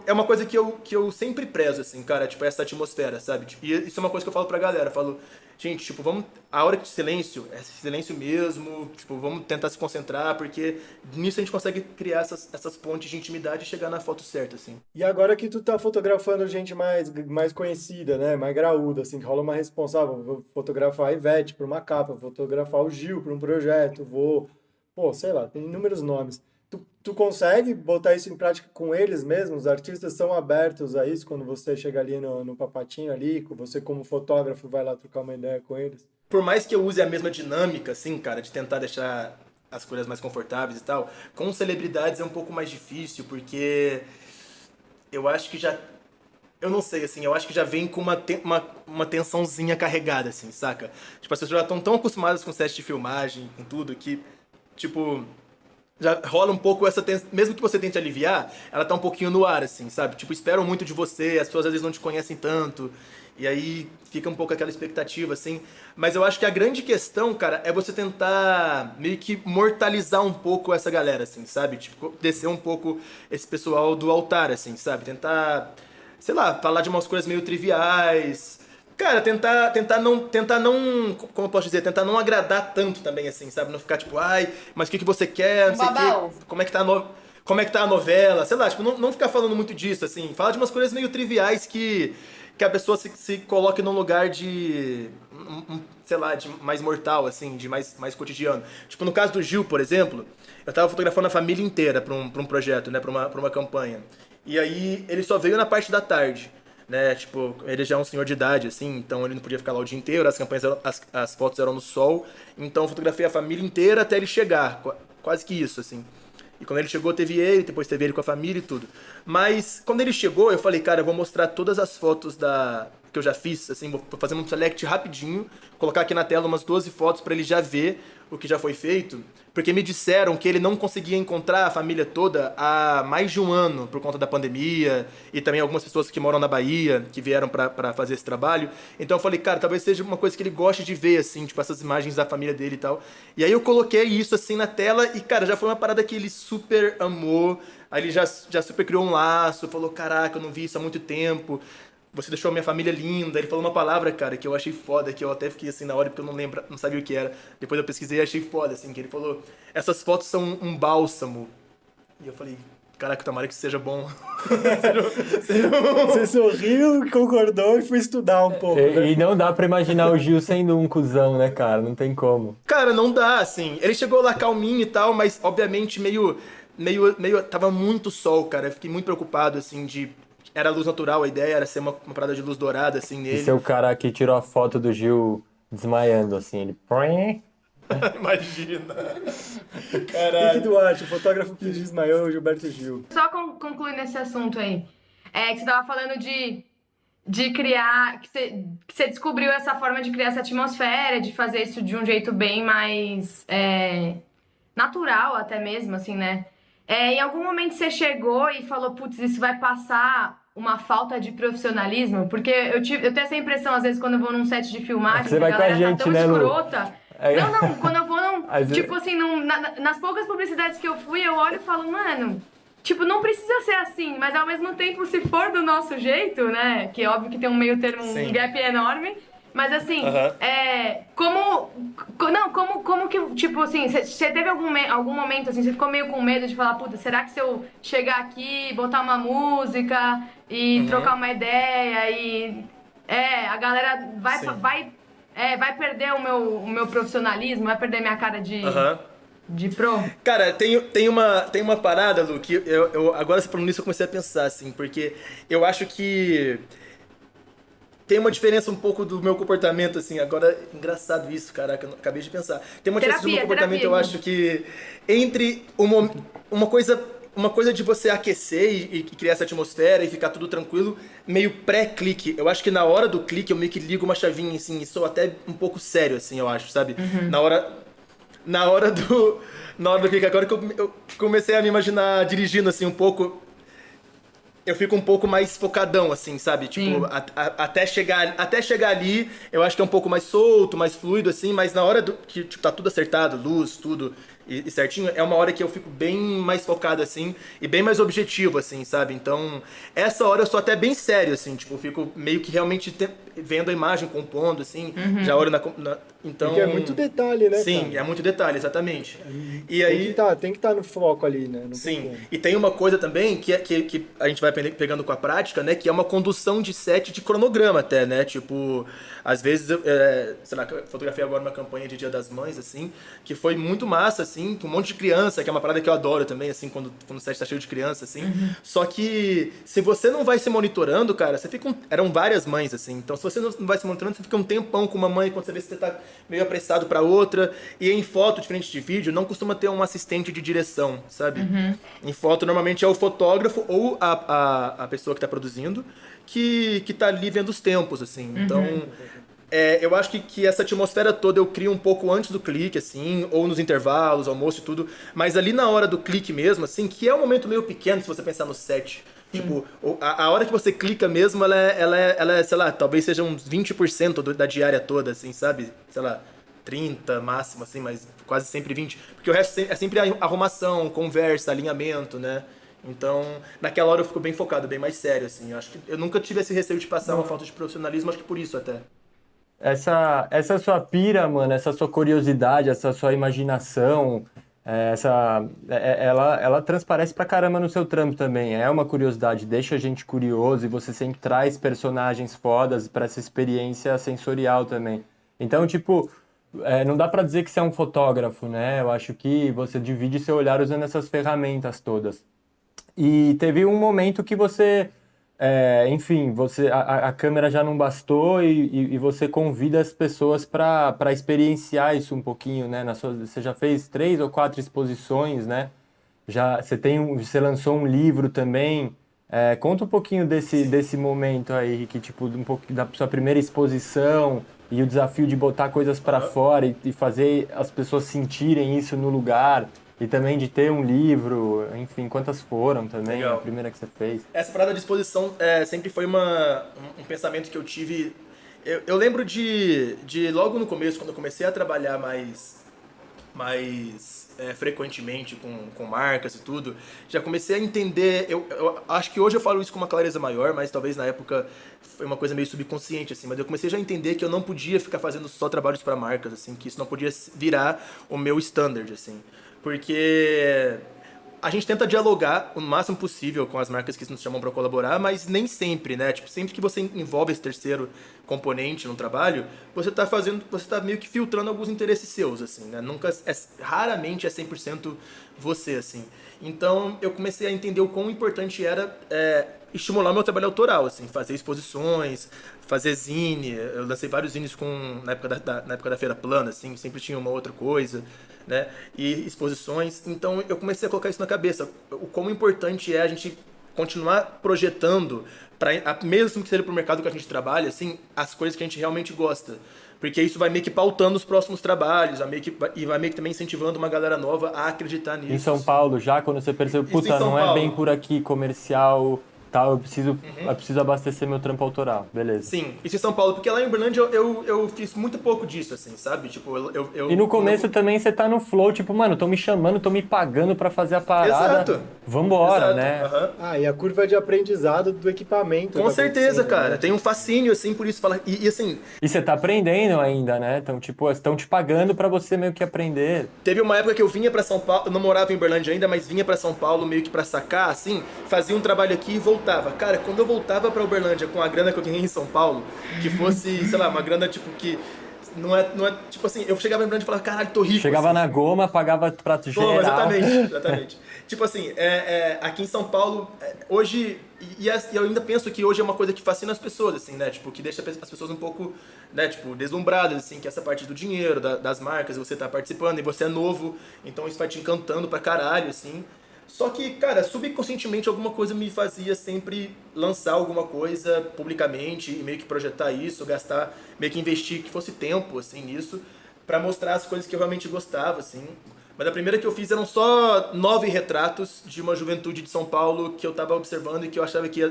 é uma coisa que eu sempre prezo, assim, cara, tipo, essa atmosfera, sabe? Tipo, e isso é uma coisa que eu falo pra galera, eu falo, gente, tipo, a hora de silêncio, é silêncio mesmo, tipo, vamos tentar se concentrar, porque nisso a gente consegue criar essas pontes de intimidade e chegar na foto certa, assim. E agora que tu tá fotografando gente mais conhecida, né? Mais graúda, assim, que rola uma responsável. Vou fotografar a Ivete pra uma capa, vou fotografar o Gil pra um projeto, Pô, sei lá, tem inúmeros nomes. Tu consegue botar isso em prática com eles mesmos? Os artistas são abertos a isso quando você chega ali no papatinho ali, você como fotógrafo vai lá trocar uma ideia com eles? Por mais que eu use a mesma dinâmica, assim, cara, de tentar deixar as coisas mais confortáveis e tal, com celebridades é um pouco mais difícil, porque eu acho que já. Eu não sei, assim, eu acho que já vem com uma tensãozinha carregada, assim, saca? Tipo, as pessoas já estão tão acostumadas com set de filmagem, com tudo, que, tipo, já rola um pouco essa tensão. Mesmo que você tente aliviar, ela tá um pouquinho no ar, assim, sabe? Tipo, esperam muito de você, as pessoas às vezes não te conhecem tanto, e aí fica um pouco aquela expectativa, assim. Mas eu acho que a grande questão, cara, é você tentar meio que mortalizar um pouco essa galera, assim, sabe? Tipo, descer um pouco esse pessoal do altar, assim, sabe? Tentar, sei lá, falar de umas coisas meio triviais. Cara, tentar não, como eu posso dizer, tentar não agradar tanto também, assim, sabe? Não ficar tipo, ai, mas o que você quer, não sei o Babau. quê, como é que tá a novela, sei lá, tipo, não ficar falando muito disso, assim, fala de umas coisas meio triviais que a pessoa se coloque num lugar de, sei lá, de mais mortal, assim, de mais cotidiano. Tipo, no caso do Gil, por exemplo, eu tava fotografando a família inteira pra um projeto, né, pra uma campanha. E aí ele só veio na parte da tarde, né? Tipo, ele já é um senhor de idade, assim, então ele não podia ficar lá o dia inteiro, as fotos eram no sol, então eu fotografei a família inteira até ele chegar, quase que isso, assim. E quando ele chegou, teve ele, depois teve ele com a família e tudo. Mas quando ele chegou, eu falei, cara, eu vou mostrar todas as fotos que eu já fiz, assim, vou fazer um select rapidinho, colocar aqui na tela umas 12 fotos pra ele já ver o que já foi feito, porque me disseram que ele não conseguia encontrar a família toda há mais de um ano por conta da pandemia e também algumas pessoas que moram na Bahia, que vieram pra fazer esse trabalho. Então eu falei, cara, talvez seja uma coisa que ele goste de ver, assim, tipo, essas imagens da família dele e tal. E aí eu coloquei isso, assim, na tela e, cara, já foi uma parada que ele super amou. Aí ele já super criou um laço, falou, caraca, eu não vi isso há muito tempo. Você deixou a minha família linda. Ele falou uma palavra, cara, que eu achei foda, que eu até fiquei assim na hora porque eu não sabia o que era. Depois eu pesquisei e achei foda, assim, que ele falou, essas fotos são um bálsamo. E eu falei, caraca, tomara que isso seja bom. Você sorriu, concordou e foi estudar um pouco, né? E não dá pra imaginar o Gil sendo um cuzão, né, cara? Não tem como. Cara, não dá, assim. Ele chegou lá calminho e tal, mas obviamente meio tava muito sol, cara. Eu fiquei muito preocupado, assim, era luz natural, a ideia era ser uma parada de luz dourada, assim, nele. Esse é o cara que tirou a foto do Gil desmaiando, assim, ele... Imagina. Rick Duarte, o fotógrafo que desmaiou é o Gilberto Gil. Só concluindo esse assunto aí. Que você tava falando de criar... Que você descobriu essa forma de criar essa atmosfera, de fazer isso de um jeito bem mais natural até mesmo, assim, né? Em algum momento você chegou e falou, putz, isso vai passar uma falta de profissionalismo? Porque eu tenho essa impressão, às vezes, quando eu vou num set de filmagem, você vai a com a galera gente, tá tão né, Lu? escrota. Não, quando eu vou tipo assim, nas poucas publicidades que eu fui, eu olho e falo, mano, tipo, não precisa ser assim, mas ao mesmo tempo, se for do nosso jeito, né, que é óbvio que tem um meio termo, um gap enorme, mas assim, como que, tipo assim, você teve algum momento, assim, você ficou meio com medo de falar, puta, será que se eu chegar aqui, botar uma música e trocar uma ideia e... a galera vai perder o meu profissionalismo, vai perder minha cara de pro? Cara, tem uma parada, Lu, que eu agora você falando nisso eu comecei a pensar, assim, porque eu acho que tem uma diferença um pouco do meu comportamento, assim, agora, engraçado isso, caraca, eu acabei de pensar. Tem uma diferença do meu comportamento, eu acho que entre uma coisa de você aquecer e criar essa atmosfera e ficar tudo tranquilo, meio pré-clique. Eu acho que na hora do clique eu meio que ligo uma chavinha, assim, e sou até um pouco sério, assim, eu acho, sabe? Na hora do clique, agora que eu comecei a me imaginar dirigindo, assim, um pouco... Eu fico um pouco mais focadão, assim, sabe? Tipo, até chegar ali, eu acho que é um pouco mais solto, mais fluido, assim, mas na hora que tipo, tá tudo acertado, luz, tudo e certinho, é uma hora que eu fico bem mais focado, assim, e bem mais objetivo, assim, sabe? Então, essa hora eu sou até bem sério, assim, tipo, eu fico meio que realmente vendo a imagem, compondo, assim, já olho então... Porque é muito detalhe, né, Sim, cara? é muito detalhe, exatamente. E aí... Tem que estar no foco ali, né? Não Sim, e tem uma coisa também que a gente vai pegando com a prática, né? Que é uma condução de set de cronograma até, né? Tipo, às vezes, sei lá, fotografei agora uma campanha de Dia das Mães, assim, que foi muito massa, assim, com um monte de criança, que é uma parada que eu adoro também, assim, quando o set tá cheio de criança, assim. Só que se você não vai se monitorando, cara, você fica... Eram várias mães, assim, então se você não vai se monitorando, você fica um tempão com uma mãe, quando você vê se você tá meio apressado pra outra, e em foto, diferente de vídeo, não costuma ter um assistente de direção, sabe? Em foto, normalmente é o fotógrafo ou a pessoa que tá produzindo que tá ali vendo os tempos, assim. Então, eu acho que essa atmosfera toda eu crio um pouco antes do clique, assim, ou nos intervalos, almoço e tudo, mas ali na hora do clique mesmo, assim, que é um momento meio pequeno se você pensar no set. Tipo, a hora que você clica mesmo, ela é, sei lá, talvez seja uns 20% da diária toda, assim, sabe? Sei lá, 30 máximo, assim, mas quase sempre 20. Porque o resto é sempre arrumação, conversa, alinhamento, né? Então, naquela hora eu fico bem focado, bem mais sério, assim. Eu acho que eu nunca tive esse receio de passar uma falta de profissionalismo, acho que por isso até. Essa sua pira, mano, essa sua curiosidade, essa sua imaginação, ela transparece pra caramba no seu trampo também. É uma curiosidade, deixa a gente curioso e você sempre traz personagens fodas pra essa experiência sensorial também. Então, tipo, não dá pra dizer que você é um fotógrafo, né? Eu acho que você divide seu olhar usando essas ferramentas todas. E teve um momento que você... enfim, a câmera já não bastou e você convida as pessoas para experienciar isso um pouquinho, né? Você já fez 3 ou 4 exposições, né? Você lançou um livro também. Conta um pouquinho desse momento aí, Rick, tipo, um pouco da sua primeira exposição e o desafio de botar coisas para fora e fazer as pessoas sentirem isso no lugar. E também de ter um livro, enfim, quantas foram também, Legal. A primeira que você fez? Essa parada de exposição sempre foi um pensamento que eu tive. Eu lembro de logo no começo, quando eu comecei a trabalhar mais frequentemente com marcas e tudo, já comecei a entender. Eu acho que hoje eu falo isso com uma clareza maior, mas talvez na época foi uma coisa meio subconsciente, assim. Mas eu comecei já a entender que eu não podia ficar fazendo só trabalhos para marcas, assim, que isso não podia virar o meu standard, assim. Porque a gente tenta dialogar o máximo possível com as marcas que nos chamam para colaborar, mas nem sempre, né? Tipo, sempre que você envolve esse terceiro componente no trabalho, você tá meio que filtrando alguns interesses seus, assim, né? Raramente é 100% você, assim. Então, eu comecei a entender o quão importante era estimular o meu trabalho autoral, assim, fazer exposições, fazer zine. Eu lancei vários zines na época da Feira Plana, assim, sempre tinha uma outra coisa, né? E exposições. Então eu comecei a colocar isso na cabeça, o quão importante é a gente continuar projetando, mesmo que seja pro mercado que a gente trabalha, assim, as coisas que a gente realmente gosta. Porque isso vai meio que pautando os próximos trabalhos, e vai meio que também incentivando uma galera nova a acreditar nisso. Em São Paulo, já quando você percebe, Isso em puta, São não é Paulo. bem por aqui comercial, tal, eu preciso abastecer meu trampo autoral, beleza. Sim, isso em São Paulo, porque lá em Uberlândia eu fiz muito pouco disso, assim, sabe? Tipo, E no começo também você tá no flow, tipo, mano, tão me chamando, tão me pagando pra fazer a parada. Exato. Vambora, Exato, né? aham. E a curva de aprendizado do equipamento. Com tá certeza, acontecendo, cara. né? Tem um fascínio, assim, por isso fala. E assim, E você tá aprendendo ainda, né? Então, tipo, estão te pagando pra você meio que aprender. teve uma época que eu vinha pra São Paulo, eu não morava em Uberlândia ainda, mas vinha pra São Paulo meio que pra sacar, assim, fazia um trabalho aqui e voltava. Cara, quando eu voltava pra Uberlândia com a grana que eu ganhei em São Paulo, que fosse, sei lá, uma grana tipo que. Não é tipo assim, eu chegava em Uberlândia e falava, caralho, tô rico. Chegava assim. na goma, pagava prato geral. Exatamente. Tipo assim, aqui em São Paulo, hoje, e eu ainda penso que hoje é uma coisa que fascina as pessoas, assim, né? Tipo, que deixa as pessoas um pouco, né, tipo, deslumbradas, assim, que essa parte do dinheiro, das marcas, você tá participando e você é novo, então isso vai te encantando pra caralho, assim. Só que, cara, subconscientemente alguma coisa me fazia sempre lançar alguma coisa publicamente e meio que projetar isso, gastar, meio que investir que fosse tempo, assim, nisso, pra mostrar as coisas que eu realmente gostava, assim. Mas a primeira que eu fiz eram só 9 retratos de uma juventude de São Paulo que eu tava observando e que eu achava que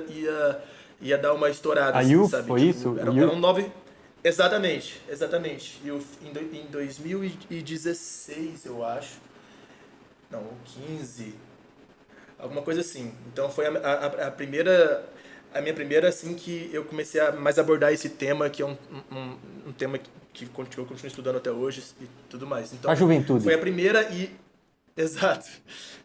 ia dar uma estourada, A assim, Youth, sabe? foi Tipo, isso? Eram 9... Exatamente. E em 2016, eu acho... Não, 15... Alguma coisa assim. Então foi a minha primeira, assim, que eu comecei a mais abordar esse tema, que é um tema que eu continuo estudando até hoje e tudo mais. Então, A juventude. Foi a primeira e... Exato.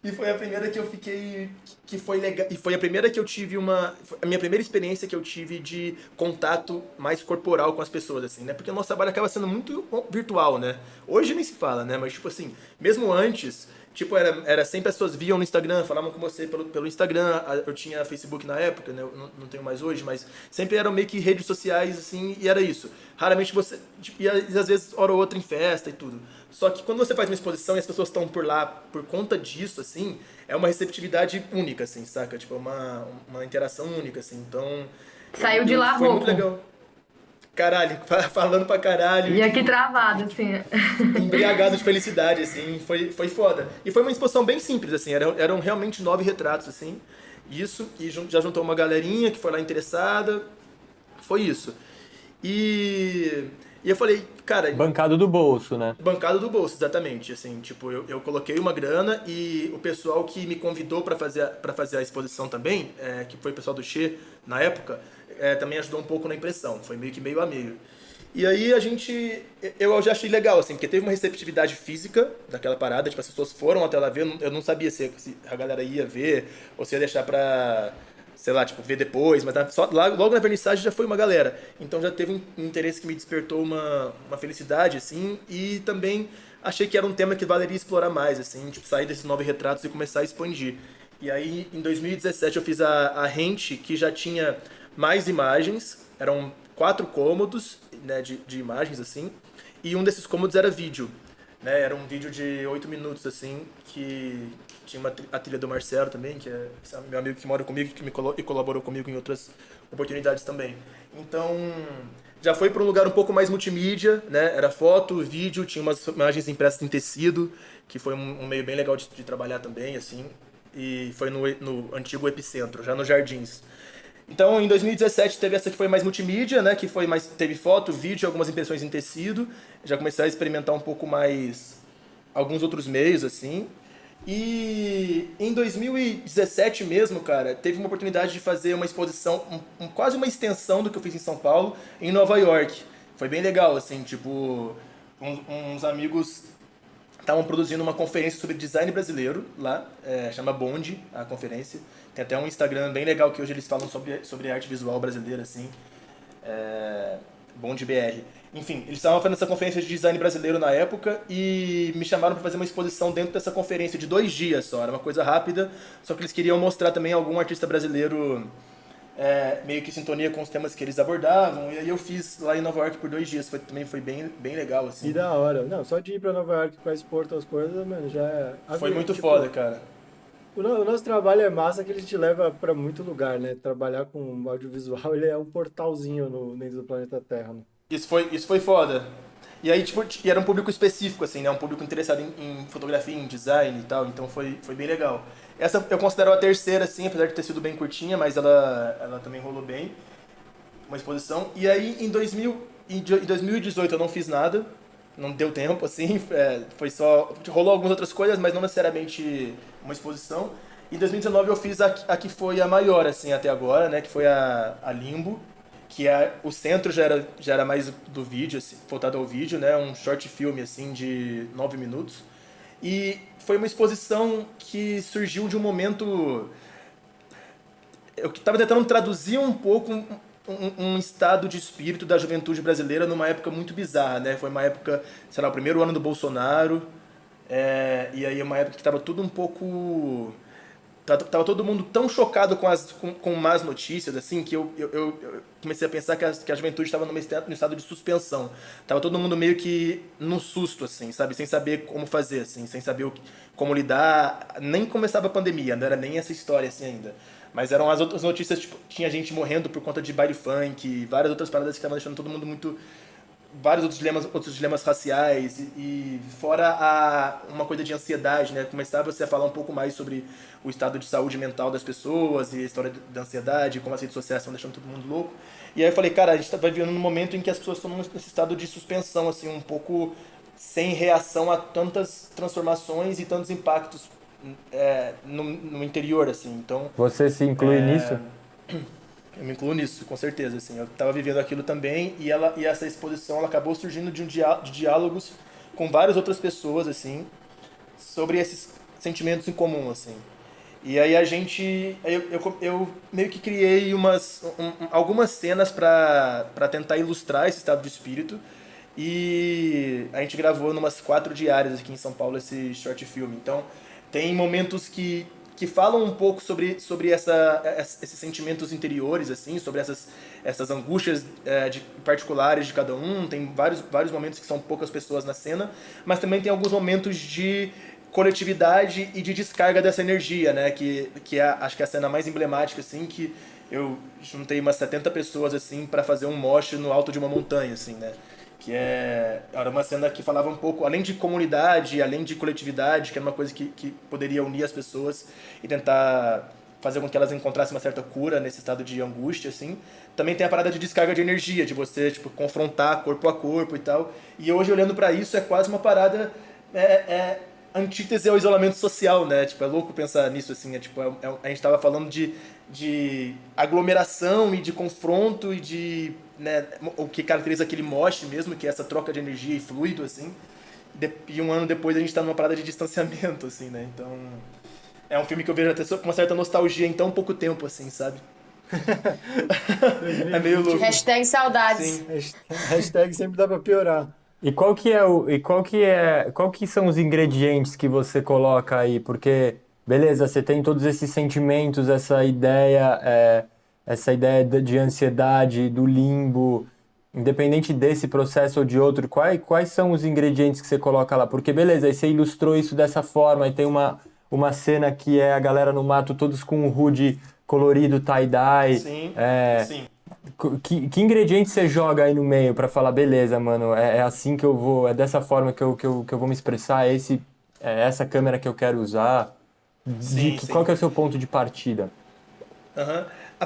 E foi a primeira que eu fiquei... Que foi legal. E foi a primeira que eu tive a minha primeira experiência que eu tive de contato mais corporal com as pessoas, assim, né? Porque o nosso trabalho acaba sendo muito virtual, né? Hoje nem se fala, né? Mas, tipo assim, mesmo antes... Tipo, era sempre as pessoas viam no Instagram, falavam com você pelo Instagram, eu tinha Facebook na época, né, eu não tenho mais hoje, mas sempre eram meio que redes sociais, assim, e era isso. Raramente você, tipo, e às vezes hora ou outra em festa e tudo. Só que quando você faz uma exposição e as pessoas estão por lá por conta disso, assim, é uma receptividade única, assim, saca? Tipo, uma interação única, assim, então... Saiu de lá foi rouco. muito legal. Caralho, falando pra caralho. E aqui travado, assim. Embriagado de felicidade, assim, foi foda. E foi uma exposição bem simples, assim, eram realmente 9 retratos, assim, isso, e já juntou uma galerinha que foi lá interessada, foi isso. E eu falei, cara... Bancado do bolso, né? Bancado do bolso, exatamente, assim, tipo, eu coloquei uma grana e o pessoal que me convidou pra fazer a exposição também, que foi o pessoal do Che, na época, também ajudou um pouco na impressão, foi meio a meio. E aí eu já achei legal, assim, porque teve uma receptividade física daquela parada, tipo, as pessoas foram até lá ver, eu não sabia se a galera ia ver, ou se ia deixar pra, sei lá, tipo, ver depois, mas logo na vernissagem já foi uma galera. Então já teve um interesse que me despertou uma felicidade, assim, e também achei que era um tema que valeria explorar mais, assim, tipo, sair desses 9 retratos e começar a expandir. E aí, em 2017, eu fiz a Rente, que já tinha mais imagens, eram 4 cômodos, né, de imagens, assim, e um desses cômodos era vídeo, né, era um vídeo de 8 minutos, assim, que tinha a trilha do Marcelo também, que é meu amigo que mora comigo e colaborou comigo em outras oportunidades também. Então, já foi para um lugar um pouco mais multimídia, né, era foto, vídeo, tinha umas imagens impressas em tecido, que foi um meio bem legal de trabalhar também, assim, e foi no antigo Epicentro, já nos Jardins. Então, em 2017 teve essa que foi mais multimídia, né, que foi mais, teve foto, vídeo, algumas impressões em tecido. Já comecei a experimentar um pouco mais alguns outros meios, assim. E em 2017 mesmo, cara, teve uma oportunidade de fazer uma exposição, quase uma extensão do que eu fiz em São Paulo, em Nova York. Foi bem legal, assim, tipo, uns amigos estavam produzindo uma conferência sobre design brasileiro lá, chama Bond, a conferência. Tem até um Instagram bem legal que hoje eles falam sobre arte visual brasileira, assim, Bond BR. Enfim, eles estavam fazendo essa conferência de design brasileiro na época e me chamaram para fazer uma exposição dentro dessa conferência de 2 dias só, era uma coisa rápida, só que eles queriam mostrar também algum artista brasileiro meio que sintonia com os temas que eles abordavam. E aí eu fiz lá em Nova York por 2 dias. Também foi bem, bem legal, assim. Que da hora. Não, só de ir pra Nova York pra expor tuas coisas, mano, já é... Foi muito foda, cara. O nosso trabalho é massa que ele te leva pra muito lugar, né? Trabalhar com audiovisual, ele é um portalzinho dentro do planeta Terra, né? Isso foi foda. E aí, tipo, e era um público específico, assim, né? Um público interessado em fotografia, em design e tal. Então foi bem legal. Essa eu considero a terceira, assim, apesar de ter sido bem curtinha, mas ela também rolou bem. Uma exposição. E aí, em 2018 eu não fiz nada. Não deu tempo, assim. Foi só... Rolou algumas outras coisas, mas não necessariamente uma exposição. Em 2019 eu fiz a que foi a maior, assim, até agora, né? Que foi a Limbo. Que o centro já era mais do vídeo, assim, voltado ao vídeo, né? Um short filme, assim, de 9 minutos. E foi uma exposição que surgiu de um momento... Eu estava tentando traduzir um pouco um estado de espírito da juventude brasileira numa época muito bizarra, né? Foi uma época, sei lá, o primeiro ano do Bolsonaro, e aí uma época que estava tudo um pouco... Tava todo mundo tão chocado com más notícias, assim, que eu comecei a pensar que a juventude estava no estado de suspensão. Tava todo mundo meio que no susto, assim, sabe? Sem saber como fazer, assim, sem saber como lidar. Nem começava a pandemia, não era nem essa história, assim, ainda. Mas eram as outras notícias, tipo, tinha gente morrendo por conta de baile funk, várias outras paradas que estavam deixando todo mundo muito... Vários outros dilemas raciais e fora uma coisa de ansiedade, né? Começava você a falar um pouco mais sobre o estado de saúde mental das pessoas e a história da ansiedade, como as redes sociais estão deixando todo mundo louco. E aí eu falei, cara, a gente vai vivendo num momento em que as pessoas estão nesse estado de suspensão, assim, um pouco sem reação a tantas transformações e tantos impactos no interior, assim. Então, Você se inclui nisso? eu me incluo nisso, com certeza, assim. Eu estava vivendo aquilo também e essa exposição ela acabou surgindo de diálogos com várias outras pessoas, assim, sobre esses sentimentos em comum, assim. E aí eu meio que criei algumas cenas para tentar ilustrar esse estado de espírito e a gente gravou numas 4 diárias aqui em São Paulo esse short film. Então, tem momentos que falam um pouco sobre esses sentimentos interiores, assim, sobre essas angústias particulares de cada um. Tem vários momentos que são poucas pessoas na cena, mas também tem alguns momentos de coletividade e de descarga dessa energia, né? Que acho que é a cena mais emblemática, assim, que eu juntei umas 70 pessoas, assim, para fazer um mosh no alto de uma montanha, assim, né? Que era uma cena que falava um pouco, além de comunidade, além de coletividade, que era uma coisa que poderia unir as pessoas e tentar fazer com que elas encontrassem uma certa cura nesse estado de angústia, assim. Também tem a parada de descarga de energia, de você, tipo, confrontar corpo a corpo e tal. E hoje, olhando pra isso, é quase uma parada antítese ao isolamento social, né? Tipo, é louco pensar nisso, assim. A gente tava falando de aglomeração e de confronto e de... Né, o que caracteriza aquele mosh mesmo, que é essa troca de energia e fluido, assim. E um ano depois a gente tá numa parada de distanciamento, assim, né? Então, é um filme que eu vejo até com uma certa nostalgia em tão pouco tempo, assim, sabe? É meio louco. Hashtag saudades. Sim. Hashtag sempre dá pra piorar. E qual que são os ingredientes que você coloca aí? Porque, beleza, você tem todos esses sentimentos, essa ideia de ansiedade, do limbo, independente desse processo ou de outro, quais são os ingredientes que você coloca lá? Porque, beleza, aí você ilustrou isso dessa forma, e tem uma cena que é a galera no mato, todos com um hoodie colorido, tie-dye. Sim, sim. Que ingrediente você joga aí no meio pra falar, beleza, mano, é assim que eu vou, é dessa forma que eu vou me expressar, é essa câmera que eu quero usar? Sim. Qual que é o seu ponto de partida? Uhum. A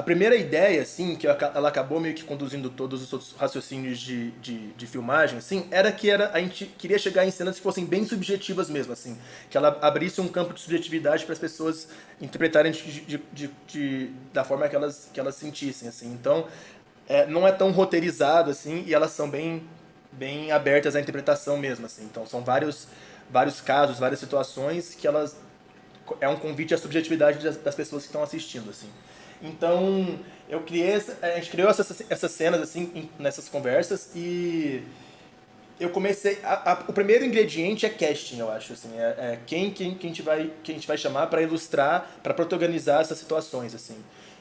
primeira ideia, assim, que ela acabou meio que conduzindo todos os outros raciocínios de filmagem, assim, era que a gente queria chegar em cenas que fossem bem subjetivas mesmo, assim, que ela abrisse um campo de subjetividade para as pessoas interpretarem da forma que elas sentissem, assim. Então, não é tão roteirizado, assim, e elas são bem abertas à interpretação mesmo, assim. Então, são vários casos, várias situações que elas é um convite à subjetividade das pessoas que estão assistindo, assim. Então, a gente criou essas cenas, assim, nessas conversas e eu comecei... o primeiro ingrediente é casting, eu acho, assim. Quem a gente vai chamar para ilustrar, para protagonizar essas situações, assim.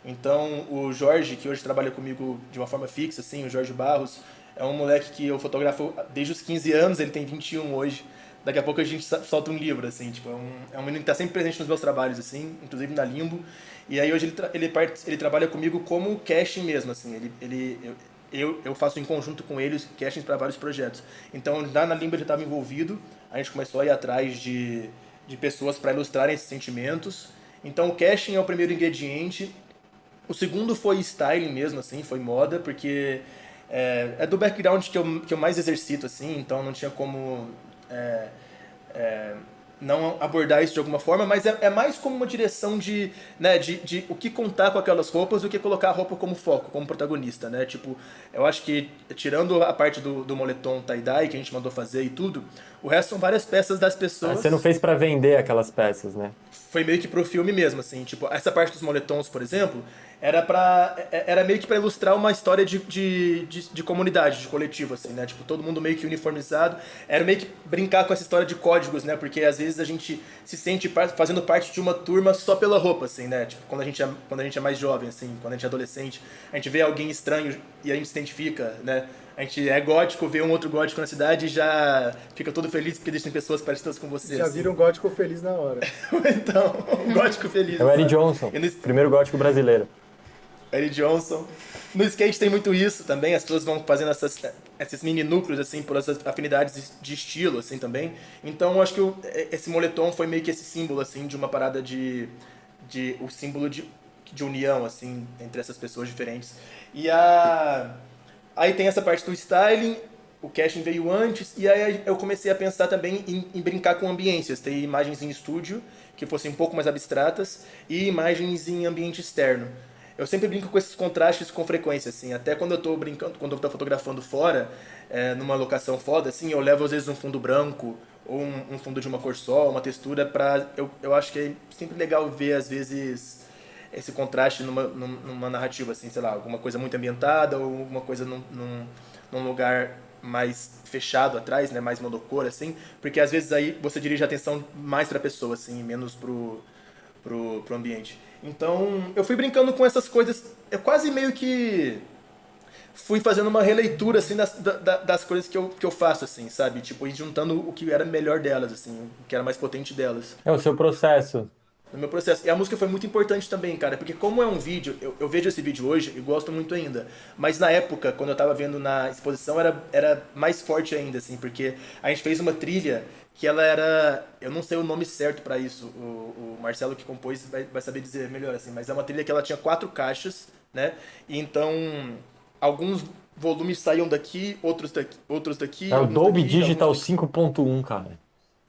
Então, o Jorge, que hoje trabalha comigo de uma forma fixa, assim, o Jorge Barros, é um moleque que eu fotografo desde os 15 anos, ele tem 21 hoje. Daqui a pouco a gente solta um livro, assim, tipo, é um menino que tá sempre presente nos meus trabalhos, assim, inclusive na Limbo. E aí hoje ele trabalha comigo como casting mesmo, assim, eu faço em conjunto com ele os castings para vários projetos. Então, lá na Limbo ele estava envolvido, a gente começou a ir atrás de pessoas para ilustrarem esses sentimentos. Então, o casting é o primeiro ingrediente. O segundo foi styling mesmo, assim, foi moda, porque é do background que eu mais exercito, assim, então não tinha como não abordar isso de alguma forma, mas é mais como uma direção de o que contar com aquelas roupas do que colocar a roupa como foco, como protagonista, né? Tipo, eu acho que, tirando a parte do moletom tie-dye que a gente mandou fazer e tudo, o resto são várias peças das pessoas. Você não fez pra vender aquelas peças, né? Foi meio que pro filme mesmo, assim, tipo, essa parte dos moletons, por exemplo, era meio que pra ilustrar uma história de comunidade, de coletivo, assim, né? Tipo, todo mundo meio que uniformizado. Era meio que brincar com essa história de códigos, né? Porque às vezes a gente se sente fazendo parte de uma turma só pela roupa, assim, né? Tipo, quando a gente é mais jovem, assim, quando a gente é adolescente, a gente vê alguém estranho e a gente se identifica, né? A gente é gótico, vê um outro gótico na cidade e já fica todo feliz porque existem pessoas parecidas com você. Já assim. vira um gótico feliz na hora. Então, um gótico feliz. É o Eric Johnson, primeiro gótico brasileiro. Eric Johnson. No skate tem muito isso também, as pessoas vão fazendo esses mini núcleos, assim, por essas afinidades de estilo, assim, também. Então, eu acho que esse moletom foi meio que esse símbolo, assim, de uma parada o símbolo de união, assim, entre essas pessoas diferentes. E aí tem essa parte do styling, o casting veio antes, e aí eu comecei a pensar também em brincar com ambiências, ter imagens em estúdio, que fossem um pouco mais abstratas, e imagens em ambiente externo. Eu sempre brinco com esses contrastes com frequência, assim, até quando eu tô fotografando fora, numa locação foda, assim, eu levo às vezes um fundo branco, ou um fundo de uma cor só, uma textura, eu acho que é sempre legal ver, às vezes, esse contraste numa narrativa, assim, sei lá, alguma coisa muito ambientada, ou alguma coisa num lugar mais fechado atrás, né, mais monocor, assim, porque às vezes aí você dirige a atenção mais pra pessoa, assim, menos pro ambiente. Então, eu fui brincando com essas coisas, eu quase meio que fui fazendo uma releitura, assim, das coisas que eu faço, assim, sabe? Tipo, ir juntando o que era melhor delas, assim, o que era mais potente delas. É o seu processo. No meu processo. E a música foi muito importante também, cara, porque como é um vídeo, eu vejo esse vídeo hoje e gosto muito ainda, mas na época, quando eu tava vendo na exposição, era mais forte ainda, assim, porque a gente fez uma trilha que ela era... Eu não sei o nome certo pra isso, o Marcelo que compôs vai saber dizer melhor, assim, mas é uma trilha que ela tinha 4 caixas, né, e então alguns volumes saíam daqui, outros daqui... É o Dolby Digital 5.1, cara.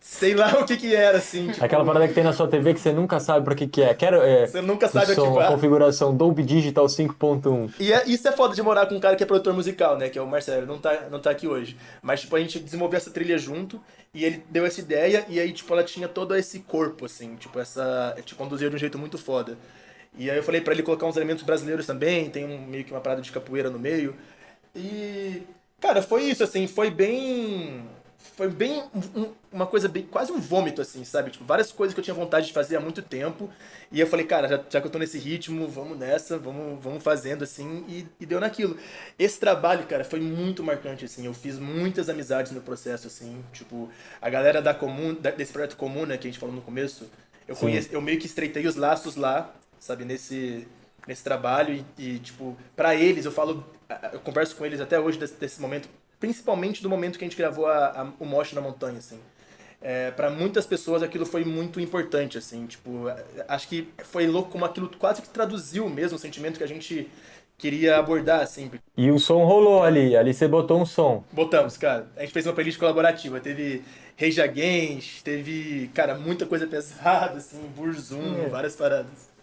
Sei lá o que era, assim. Tipo... Aquela parada que tem na sua TV que você nunca sabe pra que é. Você nunca sabe som, ativar. A configuração Dolby Digital 5.1. E isso é foda de morar com um cara que é produtor musical, né? Que é o Marcelo, não tá aqui hoje. Mas, tipo, a gente desenvolveu essa trilha junto e ele deu essa ideia e aí, tipo, ela tinha todo esse corpo, assim. Tipo, te conduzia de um jeito muito foda. E aí eu falei pra ele colocar uns elementos brasileiros também, tem meio que uma parada de capoeira no meio. E, cara, foi isso, assim, foi bem uma coisa bem, quase um vômito, assim, sabe? Tipo, várias coisas que eu tinha vontade de fazer há muito tempo. E eu falei, cara, já que eu tô nesse ritmo, vamos nessa, vamos fazendo, assim, e deu naquilo. Esse trabalho, cara, foi muito marcante, assim. Eu fiz muitas amizades no processo, assim. Tipo, a galera desse projeto Comuna, que a gente falou no começo, eu meio que estreitei os laços lá, sabe? Nesse trabalho. E, tipo, pra eles, eu converso com eles até hoje desse momento, principalmente do momento que a gente gravou o Moche na Montanha, assim. Para muitas pessoas aquilo foi muito importante, assim, tipo, acho que foi louco como aquilo quase que traduziu mesmo o sentimento que a gente queria abordar, assim. E o som rolou ali você botou um som. Botamos, cara. A gente fez uma playlist colaborativa, teve Rage Against, teve, cara, muita coisa pesada, assim, Burzum, várias paradas.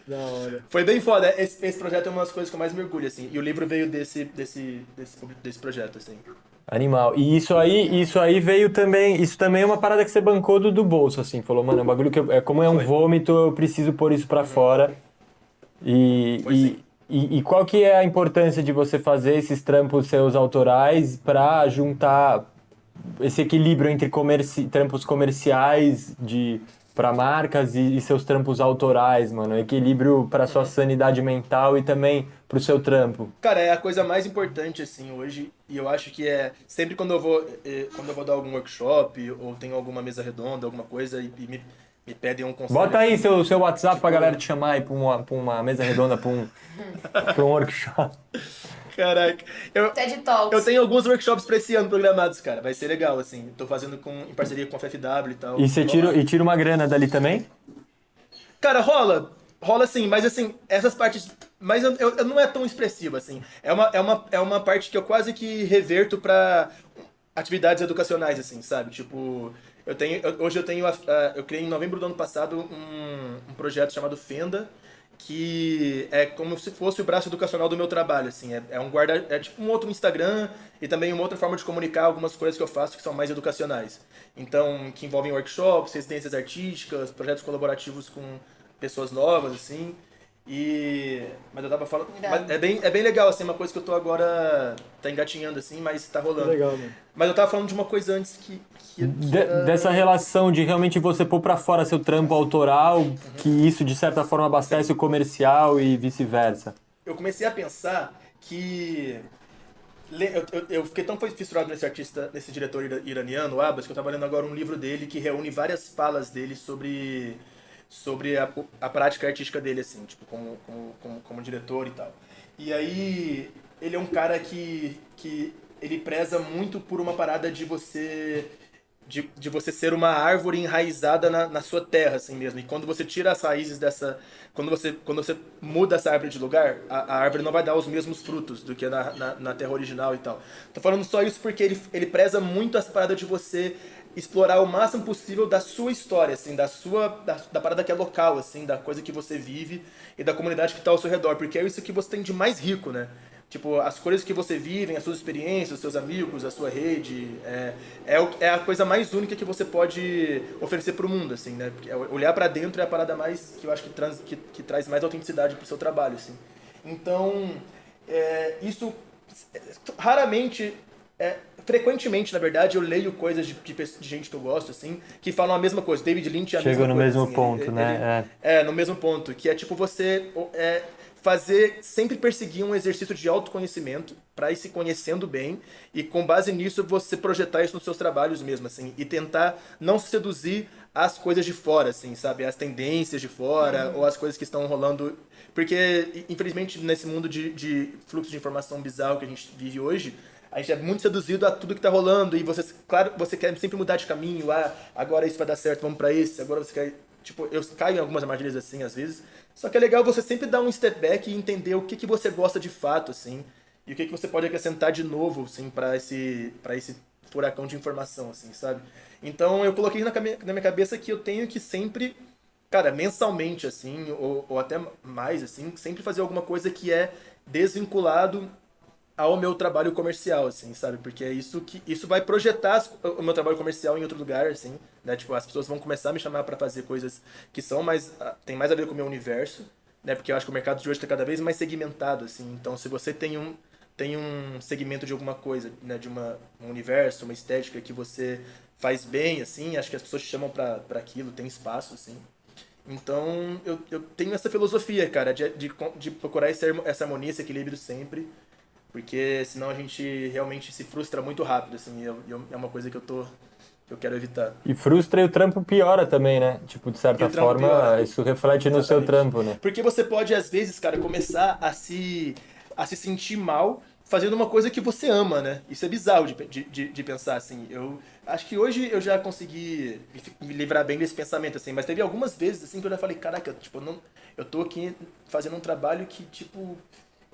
Da hora. Foi bem foda. Esse projeto é uma das coisas que eu mais me orgulho, assim. E o livro veio desse projeto, assim. Animal. E isso aí veio também... Isso também é uma parada que você bancou do bolso, assim. Falou, mano, é um bagulho que... como é um vômito, eu preciso pôr isso pra fora. E qual que é a importância de você fazer esses trampos seus autorais pra juntar esse equilíbrio entre trampos comerciais para marcas e seus trampos autorais, mano. Equilíbrio para sua sanidade mental e também pro seu trampo. Cara, é a coisa mais importante, assim, hoje. E eu acho que é sempre quando eu vou dar algum workshop ou tenho alguma mesa redonda, alguma coisa e me pedem um conselho. Bota aí seu WhatsApp pra galera te chamar aí pra uma mesa redonda, pra um workshop. Caraca. TED Talks. Eu tenho alguns workshops pra esse ano programados, cara. Vai ser legal, assim. Tô fazendo em parceria com a FFW e tal. E você tira uma grana dali também? Cara, rola. Rola sim, mas assim, essas partes. Mas eu não é tão expressivo, assim. É uma parte que eu quase que reverto pra atividades educacionais, assim, sabe? Tipo, hoje eu tenho. Eu criei em novembro do ano passado um projeto chamado Fenda, que é como se fosse o braço educacional do meu trabalho, assim, é tipo um outro Instagram e também uma outra forma de comunicar algumas coisas que eu faço que são mais educacionais. Então, que envolvem workshops, residências artísticas, projetos colaborativos com pessoas novas, assim. Mas eu tava falando, mas é bem legal, assim, uma coisa que eu tô agora tá engatinhando, assim, mas tá rolando. Legal, mano. Mas eu tava falando de uma coisa antes que Dessa relação de realmente você pôr pra fora seu trampo autoral, que isso de certa forma abastece o comercial e vice-versa. Eu comecei a pensar que eu fiquei tão fissurado nesse diretor iraniano, o Abbas, que eu tava lendo agora um livro dele que reúne várias falas dele sobre a prática artística dele, assim, tipo, como diretor e tal. E aí, ele é um cara que ele preza muito por uma parada de você ser uma árvore enraizada na sua terra, assim mesmo. E quando você tira as raízes dessa... Quando você muda essa árvore de lugar, a árvore não vai dar os mesmos frutos do que na terra original e tal. Tô falando só isso porque ele preza muito essa parada de você explorar o máximo possível da sua história, assim, da parada que é local, assim, da coisa que você vive e da comunidade que tá ao seu redor, porque é isso que você tem de mais rico, né? Tipo, as coisas que você vive, as suas experiências, os seus amigos, a sua rede, é a coisa mais única que você pode oferecer pro mundo, assim, né? Porque olhar pra dentro é a parada mais, que eu acho que traz mais autenticidade pro seu trabalho, assim. Então, isso raramente... frequentemente, na verdade, eu leio coisas de gente que eu gosto, assim, que falam a mesma coisa. David Lynch é a mesma coisa. Chega no mesmo assim, ponto, né? No mesmo ponto. Que é tipo você sempre perseguir um exercício de autoconhecimento para ir se conhecendo bem e com base nisso você projetar isso nos seus trabalhos mesmo, assim, e tentar não seduzir as coisas de fora, assim, sabe? As tendências de fora ou as coisas que estão rolando. Porque, infelizmente, nesse mundo de fluxo de informação bizarro que a gente vive hoje, a gente é muito seduzido a tudo que tá rolando e você quer sempre mudar de caminho, agora isso vai dar certo, vamos pra esse, agora você quer... Tipo, eu caio em algumas armadilhas assim, às vezes, só que é legal você sempre dar um step back e entender o que você gosta de fato, assim, e o que você pode acrescentar de novo, assim, pra esse furacão de informação, assim, sabe? Então, eu coloquei na minha cabeça que eu tenho que sempre, cara, mensalmente, assim, ou até mais, assim, sempre fazer alguma coisa que é desvinculado ao meu trabalho comercial, assim, sabe? Porque é isso vai projetar o meu trabalho comercial em outro lugar, assim, né? Tipo, as pessoas vão começar a me chamar pra fazer coisas que tem mais a ver com o meu universo, né? Porque eu acho que o mercado de hoje tá cada vez mais segmentado, assim. Então, se você tem um segmento de alguma coisa, né? De um universo, uma estética que você faz bem, assim, acho que as pessoas te chamam pra aquilo, tem espaço, assim. Então, eu tenho essa filosofia, cara, de procurar essa harmonia, esse equilíbrio sempre. Porque senão a gente realmente se frustra muito rápido, assim, é uma coisa que eu quero evitar. E frustra e o trampo piora também, né? Tipo, de certa forma, piora. Isso reflete no seu trampo, né? Porque você pode, às vezes, cara, começar a se sentir mal fazendo uma coisa que você ama, né? Isso é bizarro de pensar, assim. Eu acho que hoje eu já consegui me livrar bem desse pensamento, assim, mas teve algumas vezes, assim, que eu já falei, caraca, tipo, eu tô aqui fazendo um trabalho que, tipo...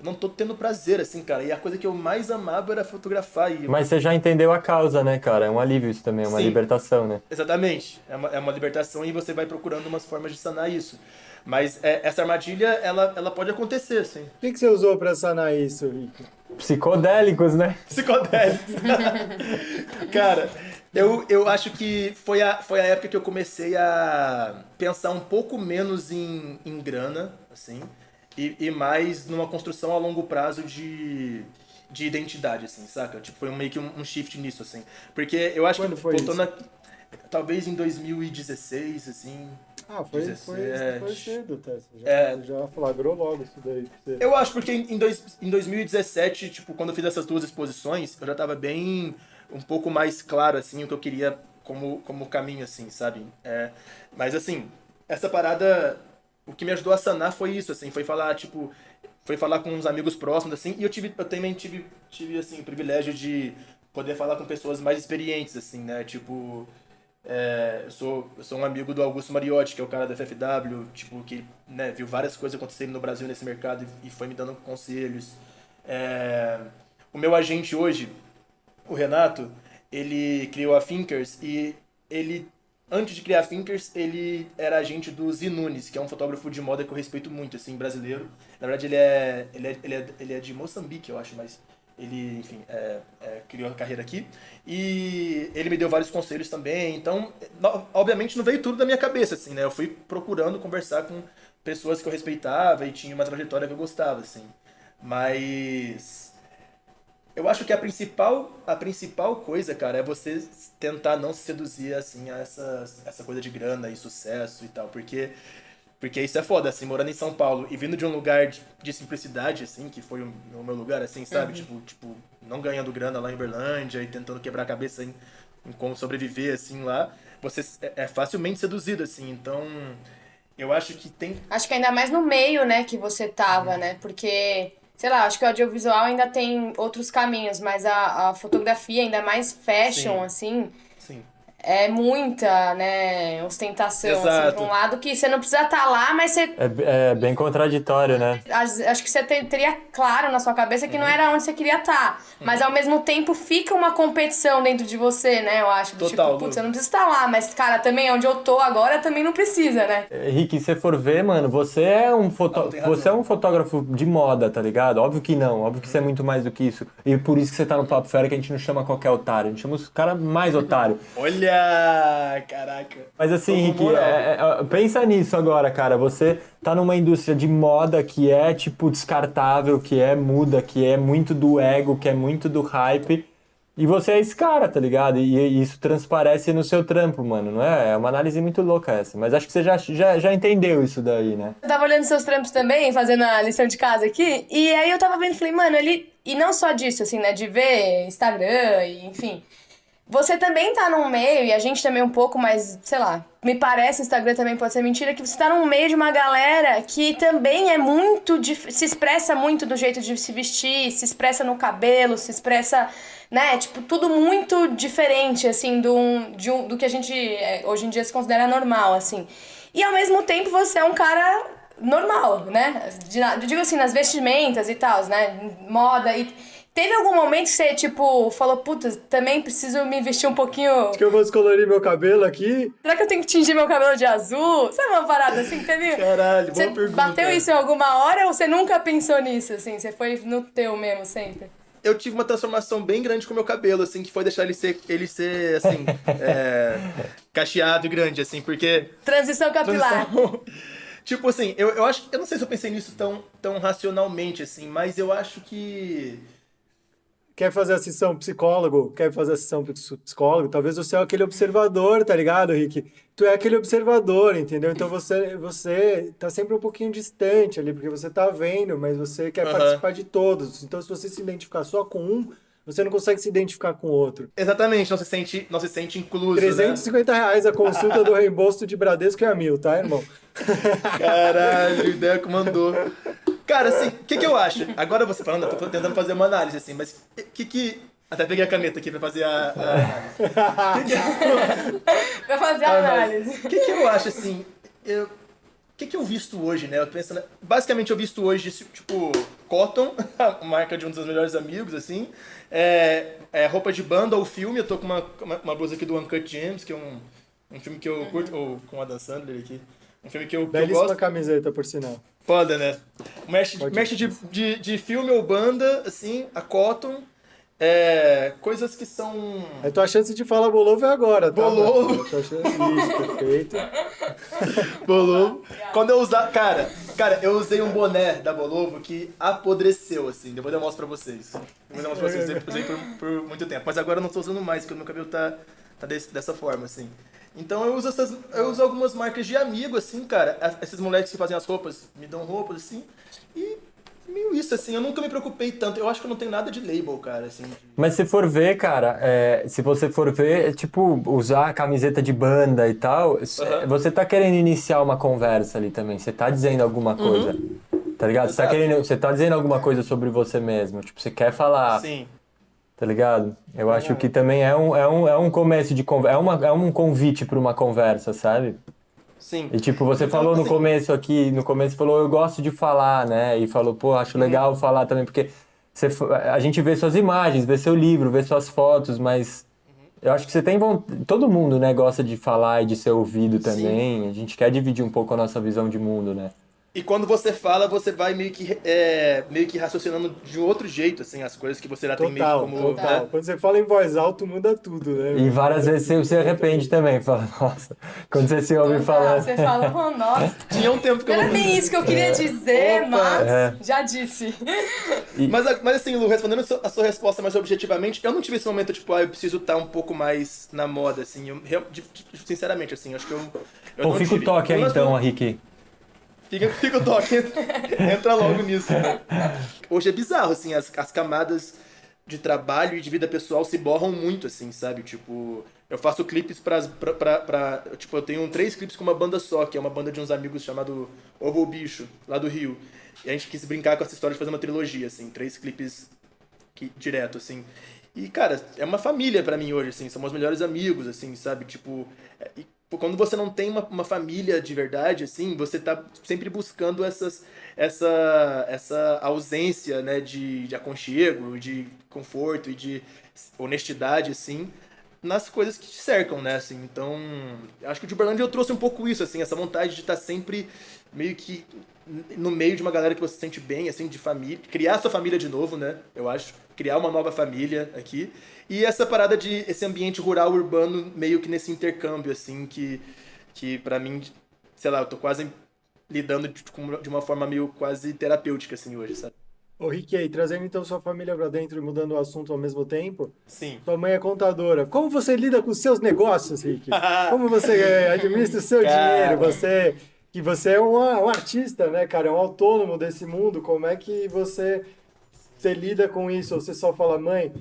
não tô tendo prazer, assim, cara. E a coisa que eu mais amava era fotografar. Mas você já entendeu a causa, né, cara? É um alívio isso também, é uma libertação, né? Exatamente. É uma libertação e você vai procurando umas formas de sanar isso. Mas essa armadilha, ela pode acontecer, assim. O que você usou pra sanar isso, Rico? Psicodélicos, né? Psicodélicos. Cara, eu acho que foi a época que eu comecei a pensar um pouco menos em grana, assim... E mais numa construção a longo prazo de de identidade, assim, saca? Tipo, foi meio que um shift nisso, assim. Porque eu acho Quando que foi voltando isso? talvez em 2016, assim. Foi 17. cedo, tá? Você É. já flagrou logo isso daí pra você. Eu acho porque em 2017, tipo, quando eu fiz essas duas exposições, eu já tava bem, um pouco mais claro, assim, o que eu queria como caminho, assim, sabe? Mas, assim, essa parada, o que me ajudou a sanar foi isso, assim, foi falar, tipo, foi falar com uns amigos próximos, assim, e eu também tive, assim, o privilégio de poder falar com pessoas mais experientes, assim, né? Tipo, eu sou um amigo do Augusto Mariotti, que é o cara da FFW, tipo, que, né, viu várias coisas acontecerem no Brasil nesse mercado e foi me dando conselhos. O meu agente hoje, o Renato, ele criou a Thinkers e ele, antes de criar a Thinkers, ele era agente do Zi Nunes, que é um fotógrafo de moda que eu respeito muito, assim, brasileiro. Na verdade, ele é de Moçambique, eu acho, mas ele, enfim, criou a carreira aqui. E ele me deu vários conselhos também. Então, obviamente, não veio tudo da minha cabeça, assim, né? Eu fui procurando conversar com pessoas que eu respeitava e tinha uma trajetória que eu gostava, assim. Mas eu acho que a principal coisa, cara, é você tentar não se seduzir, assim, a essa coisa de grana e sucesso e tal. Porque isso é foda, assim, morando em São Paulo e vindo de um lugar de simplicidade, assim, que foi o meu lugar, assim, sabe? Tipo, não ganhando grana lá em Uberlândia e tentando quebrar a cabeça em como sobreviver, assim, lá, você é facilmente seduzido, assim. Então, eu acho que tem... Acho que ainda mais no meio, né, que você tava, né? Porque, sei lá, acho que o audiovisual ainda tem outros caminhos, mas a fotografia, ainda mais fashion, Sim. assim, Sim. é muita, né, ostentação, assim, Exato. pra um lado que você não precisa estar lá, mas você... É bem contraditório, né? Acho que você teria claro na sua cabeça que não era onde você queria estar. Mas ao mesmo tempo fica uma competição dentro de você, né? Eu acho. Do Total, tipo, putz, Lu. eu não preciso estar lá, mas, cara, também onde eu tô agora também não precisa, né? Rick, se você for ver, mano, você é tem razão. você é um fotógrafo de moda, tá ligado? Óbvio que não, óbvio que você é muito mais do que isso. E por isso que você tá no Papo Fera, que a gente não chama qualquer otário, a gente chama os caras mais otário. Olha! Caraca! Mas assim, Tô com Rick, moral. pensa nisso agora, cara. Você tá numa indústria de moda que é, tipo, descartável, que é muda, que é muito do ego, que é muito do hype. E você é esse cara, tá ligado? E isso transparece no seu trampo, mano, não é? É uma análise muito louca essa. Mas acho que você já entendeu isso daí, né? Eu tava olhando seus trampos também, fazendo a lição de casa aqui, e aí eu tava vendo e falei, mano, ele... E não só disso, assim, né, de ver Instagram e enfim... Você também tá num meio, e a gente também um pouco, mas, sei lá, me parece, Instagram também pode ser mentira, que você tá num meio de uma galera que também é muito, se expressa muito do jeito de se vestir, se expressa no cabelo, se expressa, né, tipo, tudo muito diferente, assim, do que a gente hoje em dia se considera normal, assim. E ao mesmo tempo você é um cara normal, né, digo assim, nas vestimentas e tal, né, moda e... Teve algum momento que você, tipo, falou, puta, também preciso me vestir um pouquinho... Acho que eu vou descolorir meu cabelo aqui. Será que eu tenho que tingir meu cabelo de azul? Sabe uma parada assim que teve... Caralho, boa Você pergunta. bateu isso em alguma hora ou você nunca pensou nisso, assim? Você foi no teu mesmo sempre? Eu tive uma transformação bem grande com o meu cabelo, assim, que foi deixar ele ser assim, cacheado e grande, assim, porque... Transição capilar. Tipo assim, eu acho... Eu não sei se eu pensei nisso tão racionalmente, assim, mas eu acho que... Quer fazer a sessão psicólogo? Quer fazer a sessão psicólogo? Talvez você é aquele observador, tá ligado, Rick? Tu é aquele observador, entendeu? Então você tá sempre um pouquinho distante ali, porque você tá vendo, mas você quer participar de todos. Então, se você se identificar só com um, você não consegue se identificar com o outro. Exatamente, não se sente incluso, R$350 a consulta do reembolso de Bradesco e a Mil, tá, irmão? Caralho, ideia que mandou. Cara, assim, o que eu acho? Agora você falando, eu tô tentando fazer uma análise, assim, mas Até peguei a caneta aqui pra fazer a análise. Pra fazer a análise. O que eu acho, assim... O que eu visto hoje, né? Eu pensando, basicamente eu visto hoje, tipo, Cotton, a marca de um dos meus melhores amigos, assim. Roupa de banda ou filme. Eu tô com uma blusa aqui do Uncut Gems, que é um filme que eu curto, ou com a Adam Sandler aqui. Um filme que eu Belíssima gosto. camiseta, por sinal. Foda, né? Mestre de filme ou banda, assim, a Cotton. Coisas que são... A tua chance de falar Bolovo é agora, tá? Bolovo. A tua chance... Isso, perfeito. Bolovo. Quando eu usar... Cara, eu usei um boné da Bolovo que apodreceu, assim. Depois eu mostro pra vocês. Eu usei por muito tempo. Mas agora eu não tô usando mais, porque o meu cabelo tá dessa forma, assim. Então eu uso algumas marcas de amigo, assim, cara. Esses moleques que fazem as roupas, me dão roupas, assim. E... meio isso, assim, eu nunca me preocupei tanto. Eu acho que eu não tenho nada de label, cara, assim. Mas se for ver, cara, se você for ver, tipo, usar a camiseta de banda e tal, você tá querendo iniciar uma conversa ali também. Você tá dizendo alguma coisa, tá ligado? Você tá dizendo alguma coisa sobre você mesmo. Tipo, você quer falar... Sim. Tá ligado? Eu acho que também é um começo de conversa, é um convite pra uma conversa, sabe? Sim. E tipo, você falou no começo aqui, falou, eu gosto de falar, né? E falou, pô, acho legal falar também, porque a gente vê suas imagens, vê seu livro, vê suas fotos, mas eu acho que você tem vontade, todo mundo, né, gosta de falar e de ser ouvido também. Sim. A gente quer dividir um pouco a nossa visão de mundo, né? E quando você fala, você vai meio que raciocinando de outro jeito, assim, as coisas que você já tem meio que como... Total. Né? Quando você fala em voz alta, muda tudo, né? E várias vezes você se arrepende também, fala, nossa, quando você se ouve falando... Você fala, oh, nossa, tinha um tempo que eu não não... era bem isso que eu queria dizer, mas já disse. Mas assim, Lu, respondendo a sua resposta mais objetivamente, eu não tive esse momento, tipo, eu preciso estar um pouco mais na moda, assim, sinceramente, assim, acho que eu Pô, não fica tive. o toque aí então, Rick. Fica o toque, entra logo nisso. Né? Hoje é bizarro, assim, as camadas de trabalho e de vida pessoal se borram muito, assim, sabe? Tipo, eu faço clipes tipo, eu tenho 3 clipes com uma banda só, que é uma banda de uns amigos chamado Ovo o Bicho, lá do Rio. E a gente quis brincar com essa história de fazer uma trilogia, assim, 3 clipes direto, assim. E, cara, é uma família pra mim hoje, assim, são meus melhores amigos, assim, sabe? Tipo, quando você não tem uma família de verdade, assim, você tá sempre buscando essa ausência, né, de aconchego, de conforto e de honestidade, assim, nas coisas que te cercam, né, assim. Então, acho que o de Uberlândia eu trouxe um pouco isso, assim, essa vontade de estar sempre meio que no meio de uma galera que você se sente bem, assim, de família, criar sua família de novo, né, eu acho, criar uma nova família aqui. E essa parada esse ambiente rural urbano meio que nesse intercâmbio, assim, que pra mim, sei lá, eu tô quase lidando de uma forma meio quase terapêutica, assim, hoje, sabe? Ô, Rick, aí, trazendo então sua família pra dentro e mudando o assunto ao mesmo tempo. Sim. Sua mãe é contadora. Como você lida com os seus negócios, Rick? Como você administra o seu dinheiro? Você é um artista, né, cara? É um autônomo desse mundo. Como é que você lida com isso? Ou você só fala, mãe,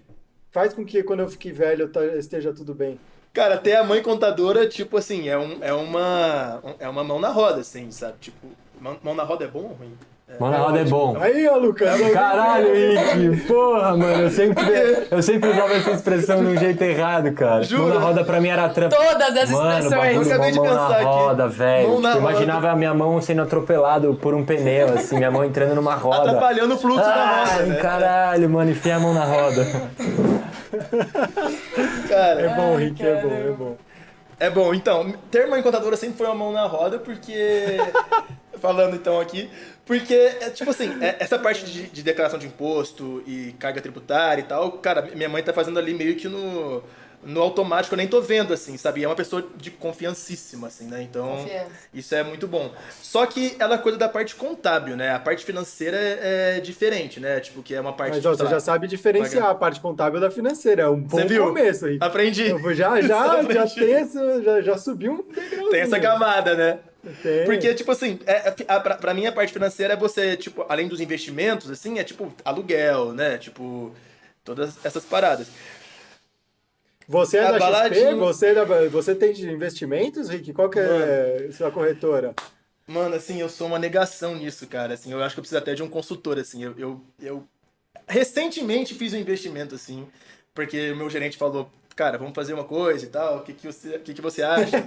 faz com que quando eu fique velho esteja tudo bem? Cara, ter a mãe contadora, tipo assim, é uma mão na roda, assim, sabe? Tipo, mão na roda é bom ou ruim? Mão na roda é bom. Aí, ó, Lucas. Caralho, Rick. Porra, mano, eu sempre usava essa expressão de um jeito errado, cara. Juro? Mão na roda pra mim era trampo. Todas as expressões. Eu acabei de Mão na pensar aqui. roda, velho. Mão na Tipo, eu roda. imaginava a minha mão sendo atropelado por um pneu, assim, minha mão entrando numa roda. Atrapalhando o fluxo da roda, né? Caralho, mano, enfia a mão na roda. Cara, É bom, Rick, é bom, é bom. é bom, então, ter mãe contadora sempre foi uma mão na roda, porque... Falando então aqui, porque, tipo assim, essa parte de declaração de imposto e carga tributária e tal, cara, minha mãe tá fazendo ali meio que no automático, eu nem tô vendo, assim, sabe? E é uma pessoa de confiancíssima, assim, né? Então, Confiança. isso é muito bom. Só que ela cuida da parte contábil, né? A parte financeira é diferente, né? Tipo, que é uma parte... Mas ó, você já sabe diferenciar a parte contábil da financeira. É um bom começo, Rick. Aprendi. Já subiu um degrauzinho. Tem essa camada, né? Tem. Porque, tipo assim, pra mim a parte financeira é você, tipo, além dos investimentos, assim, é tipo aluguel, né? Tipo, todas essas paradas. Você é A da XP? baladinha- Você tem de investimentos, Rick? Qual que é sua corretora? Mano, assim, eu sou uma negação nisso, cara. Assim, eu acho que eu preciso até de um consultor, assim. Eu recentemente fiz um investimento, assim, porque o meu gerente falou, cara, vamos fazer uma coisa e tal, o que você acha?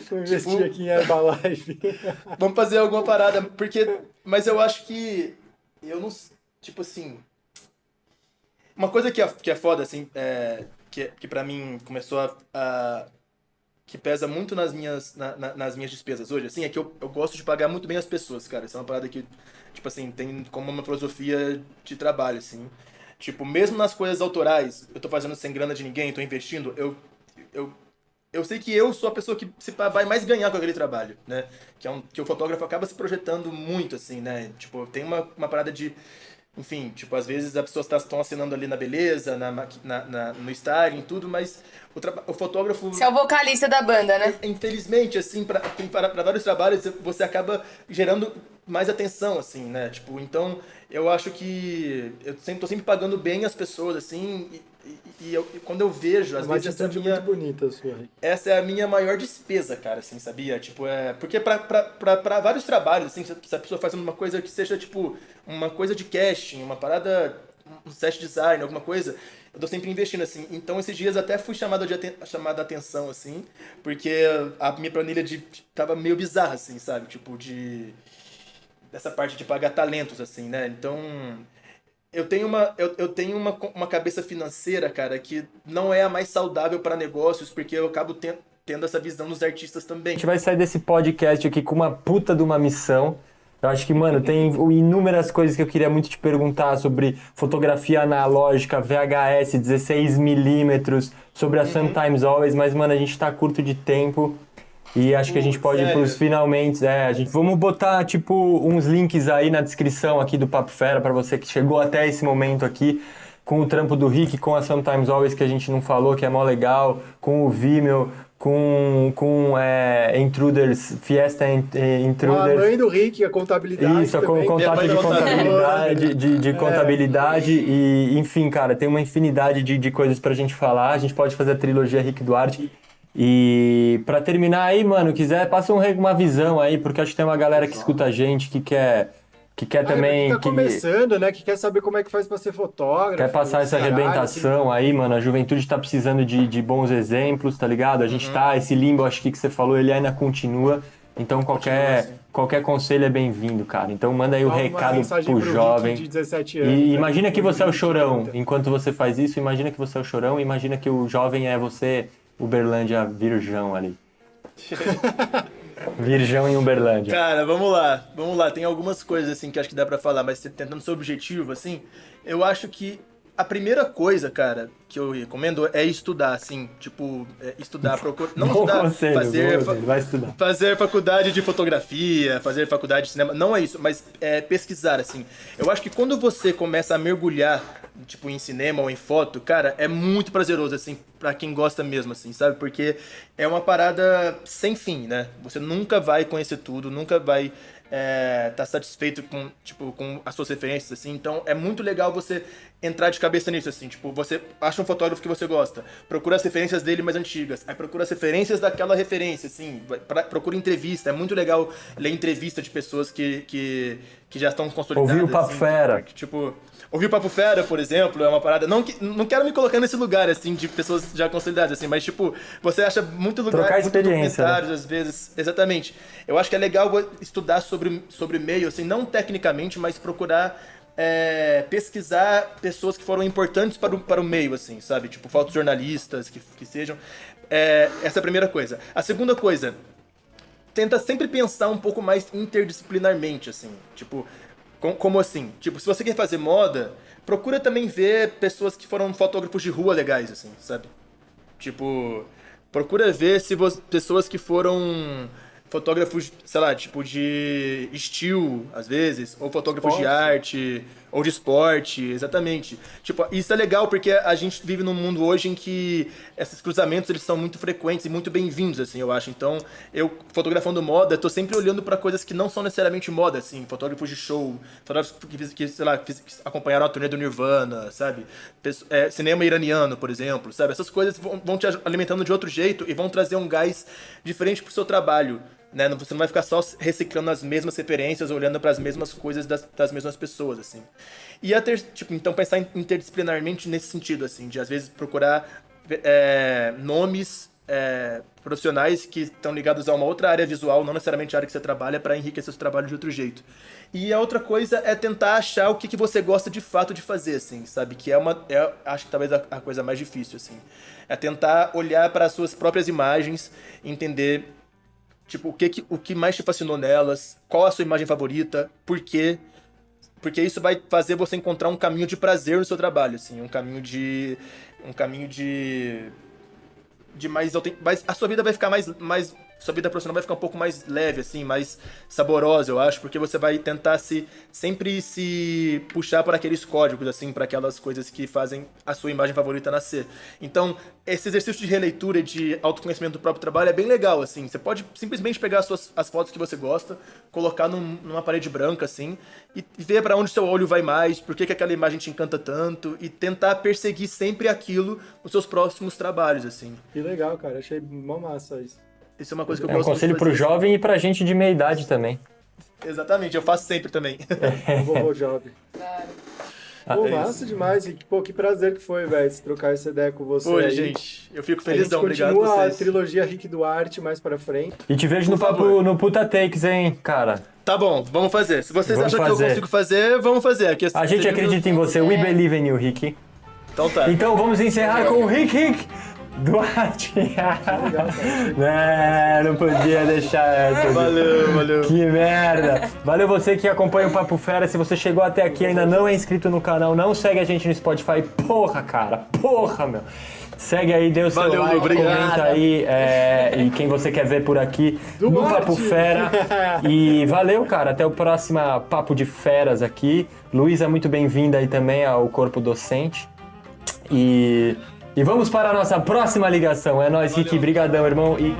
Vou investir aqui em Herbalife. Vamos fazer alguma parada, mas eu acho que eu não, tipo assim, uma coisa que é foda, assim, que pra mim começou que pesa muito nas minhas despesas hoje, assim, é que eu gosto de pagar muito bem as pessoas, cara. Isso é uma parada que, tipo assim, tem como uma filosofia de trabalho, assim. Tipo, mesmo nas coisas autorais, eu tô fazendo sem grana de ninguém, tô investindo, eu sei que eu sou a pessoa que se pá, vai mais ganhar com aquele trabalho, né? Que o fotógrafo acaba se projetando muito, assim, né? Tipo, tem uma parada de... Enfim, tipo, às vezes as pessoas estão assinando ali na beleza, no styling e tudo, mas o fotógrafo... Você é o vocalista da banda, né? Infelizmente, assim, para vários trabalhos, você acaba gerando mais atenção, assim, né? Tipo, então, eu acho que eu tô sempre pagando bem as pessoas, assim, e quando eu vejo, às vezes essa é muito bonita a sua. essa é a minha maior despesa, cara, assim, sabia? Tipo, porque pra vários trabalhos, assim, se a pessoa fazendo uma coisa que seja, tipo, uma coisa de casting, uma parada, um set design, alguma coisa, eu tô sempre investindo, assim. Então, esses dias até fui chamada a atenção, assim, porque a minha planilha tava meio bizarra, assim, sabe? Tipo, dessa parte de pagar talentos, assim, né? Então... Eu tenho uma cabeça financeira, cara, que não é a mais saudável para negócios, porque eu acabo tendo essa visão dos artistas também. A gente vai sair desse podcast aqui com uma puta de uma missão. Eu acho que, mano, tem inúmeras coisas que eu queria muito te perguntar sobre fotografia analógica, VHS, 16mm, sobre a Sometimes Always, mas, mano, a gente tá curto de tempo. E acho que a gente pode ir pros finalmente. Vamos botar, tipo, uns links aí na descrição aqui do Papo Fera pra você que chegou até esse momento aqui, com o trampo do Rick, com a Sometimes Always que a gente não falou, que é mó legal, com o Vimeo, com Intruders, Fiesta Intruders. A mãe do Rick, a contabilidade. Isso, também. contato de contabilidade. E, enfim, cara, tem uma infinidade de coisas pra gente falar. A gente pode fazer a trilogia Rick Duarte. E pra terminar aí, mano, quiser, passa uma visão aí, porque acho que tem uma galera que escuta a gente, que quer também... Que tá começando, né? Que quer saber como é que faz pra ser fotógrafo. Quer passar essa arrebentação aí, mano. A juventude tá precisando de bons exemplos, tá ligado? A gente tá, esse limbo, acho que você falou, ele ainda continua. Então qualquer conselho é bem-vindo, cara. Então manda aí o recado pro jovem. De 17 anos, e imagina que você é o chorão. Enquanto você faz isso, imagina que você é o chorão. Imagina que o jovem é você... Uberlândia Virgão ali. Virgão em Uberlândia. Cara, vamos lá. Tem algumas coisas, assim, que acho que dá pra falar, mas tentando ser objetivo, assim, eu acho que a primeira coisa, cara, que eu recomendo é estudar, assim, tipo, estudar, procurar... Não Bom estudar, conselho, vai estudar. Fazer faculdade de fotografia, fazer faculdade de cinema, não é isso, mas pesquisar, assim. Eu acho que quando você começa a mergulhar, tipo, em cinema ou em foto, cara, é muito prazeroso, assim, pra quem gosta mesmo, assim, sabe? Porque é uma parada sem fim, né? Você nunca vai conhecer tudo, nunca vai tá satisfeito com as suas referências, assim. Então, é muito legal você entrar de cabeça nisso, assim. Tipo, você acha um fotógrafo que você gosta, procura as referências dele mais antigas, aí procura as referências daquela referência, assim. Procura entrevista. É muito legal ler entrevista de pessoas que já estão consolidadas. Ouvir o Papo assim, Fera. Tipo... Ouvir o Papo Fera, por exemplo, é uma parada... Não quero me colocar nesse lugar, assim, de pessoas já consolidadas, assim, mas, tipo, você acha muito lugar, trocar muito experiência, documentários, né? às vezes. Exatamente. Eu acho que é legal estudar sobre meio, assim, não tecnicamente, mas procurar pesquisar pessoas que foram importantes para o meio, assim, sabe? Tipo, fotojornalistas, que sejam. Essa é a primeira coisa. A segunda coisa, tenta sempre pensar um pouco mais interdisciplinarmente, assim, tipo... Como assim? Tipo, se você quer fazer moda, procura também ver pessoas que foram fotógrafos de rua legais, assim, sabe? Tipo, procura ver se pessoas que foram fotógrafos, sei lá, tipo de estilo, às vezes, ou fotógrafos de arte, ou de esporte, exatamente. Tipo, isso é legal porque a gente vive num mundo hoje em que esses cruzamentos, eles são muito frequentes e muito bem-vindos, assim, eu acho. Então, eu, fotografando moda, tô sempre olhando pra coisas que não são necessariamente moda, assim, fotógrafos de show, fotógrafos que sei lá, que acompanharam a turnê do Nirvana, sabe? Cinema iraniano, por exemplo, sabe? Essas coisas vão te alimentando de outro jeito e vão trazer um gás diferente pro seu trabalho. Né? Você não vai ficar só reciclando as mesmas referências, olhando para as mesmas coisas das mesmas pessoas, assim. E então pensar interdisciplinarmente nesse sentido, assim, de às vezes procurar nomes profissionais que estão ligados a uma outra área visual, não necessariamente a área que você trabalha, para enriquecer seu trabalho de outro jeito. E a outra coisa é tentar achar o que você gosta de fato de fazer, assim, sabe? Que acho que talvez a coisa mais difícil, assim. É tentar olhar para as suas próprias imagens, entender... Tipo, o que mais te fascinou nelas? Qual a sua imagem favorita? Por quê? Porque isso vai fazer você encontrar um caminho de prazer no seu trabalho, assim, um caminho de mais a sua vida vai ficar mais sua vida profissional vai ficar um pouco mais leve, assim, mais saborosa, eu acho, porque você vai tentar sempre se puxar para aqueles códigos, assim, para aquelas coisas que fazem a sua imagem favorita nascer. Então, esse exercício de releitura e de autoconhecimento do próprio trabalho é bem legal, assim. Você pode simplesmente pegar as fotos que você gosta, colocar numa parede branca, assim, e ver para onde seu olho vai mais, por que aquela imagem te encanta tanto, e tentar perseguir sempre aquilo nos seus próximos trabalhos, assim. Que legal, cara. Achei mó massa isso. Isso é uma coisa que eu É um gosto conselho muito de pro fazer. jovem e pra gente de meia idade também. Exatamente, eu faço sempre também. O vovô jovem. Pô, massa demais. E, pô, que prazer que foi, velho, se trocar essa ideia com você. Pô, aí. gente, eu fico A gente felizão, obrigado a continua a vocês. trilogia Rick Duarte mais pra frente. E te vejo Por favor. no Puta Takes, hein, cara. Tá bom, vamos fazer. Se vocês Vamos acham que eu fazer. consigo fazer, vamos fazer. A gente acredita em você. We believe in you, Rick. Então tá. Então vamos encerrar com o Rick Duarte. Não podia deixar essa. Valeu. Que merda. Valeu você que acompanha o Papo Fera. Se você chegou até aqui e ainda não é inscrito no canal, não segue a gente no Spotify. Porra, cara. Porra, meu. Segue aí, dê o seu Valeu, like, obrigado. comenta aí e quem você quer ver por aqui no Papo Fera. E valeu, cara. Até o próximo Papo de Feras aqui. Luísa, muito bem-vinda aí também ao Corpo Docente. E vamos para a nossa próxima ligação. É nóis, Rick. Brigadão, irmão. E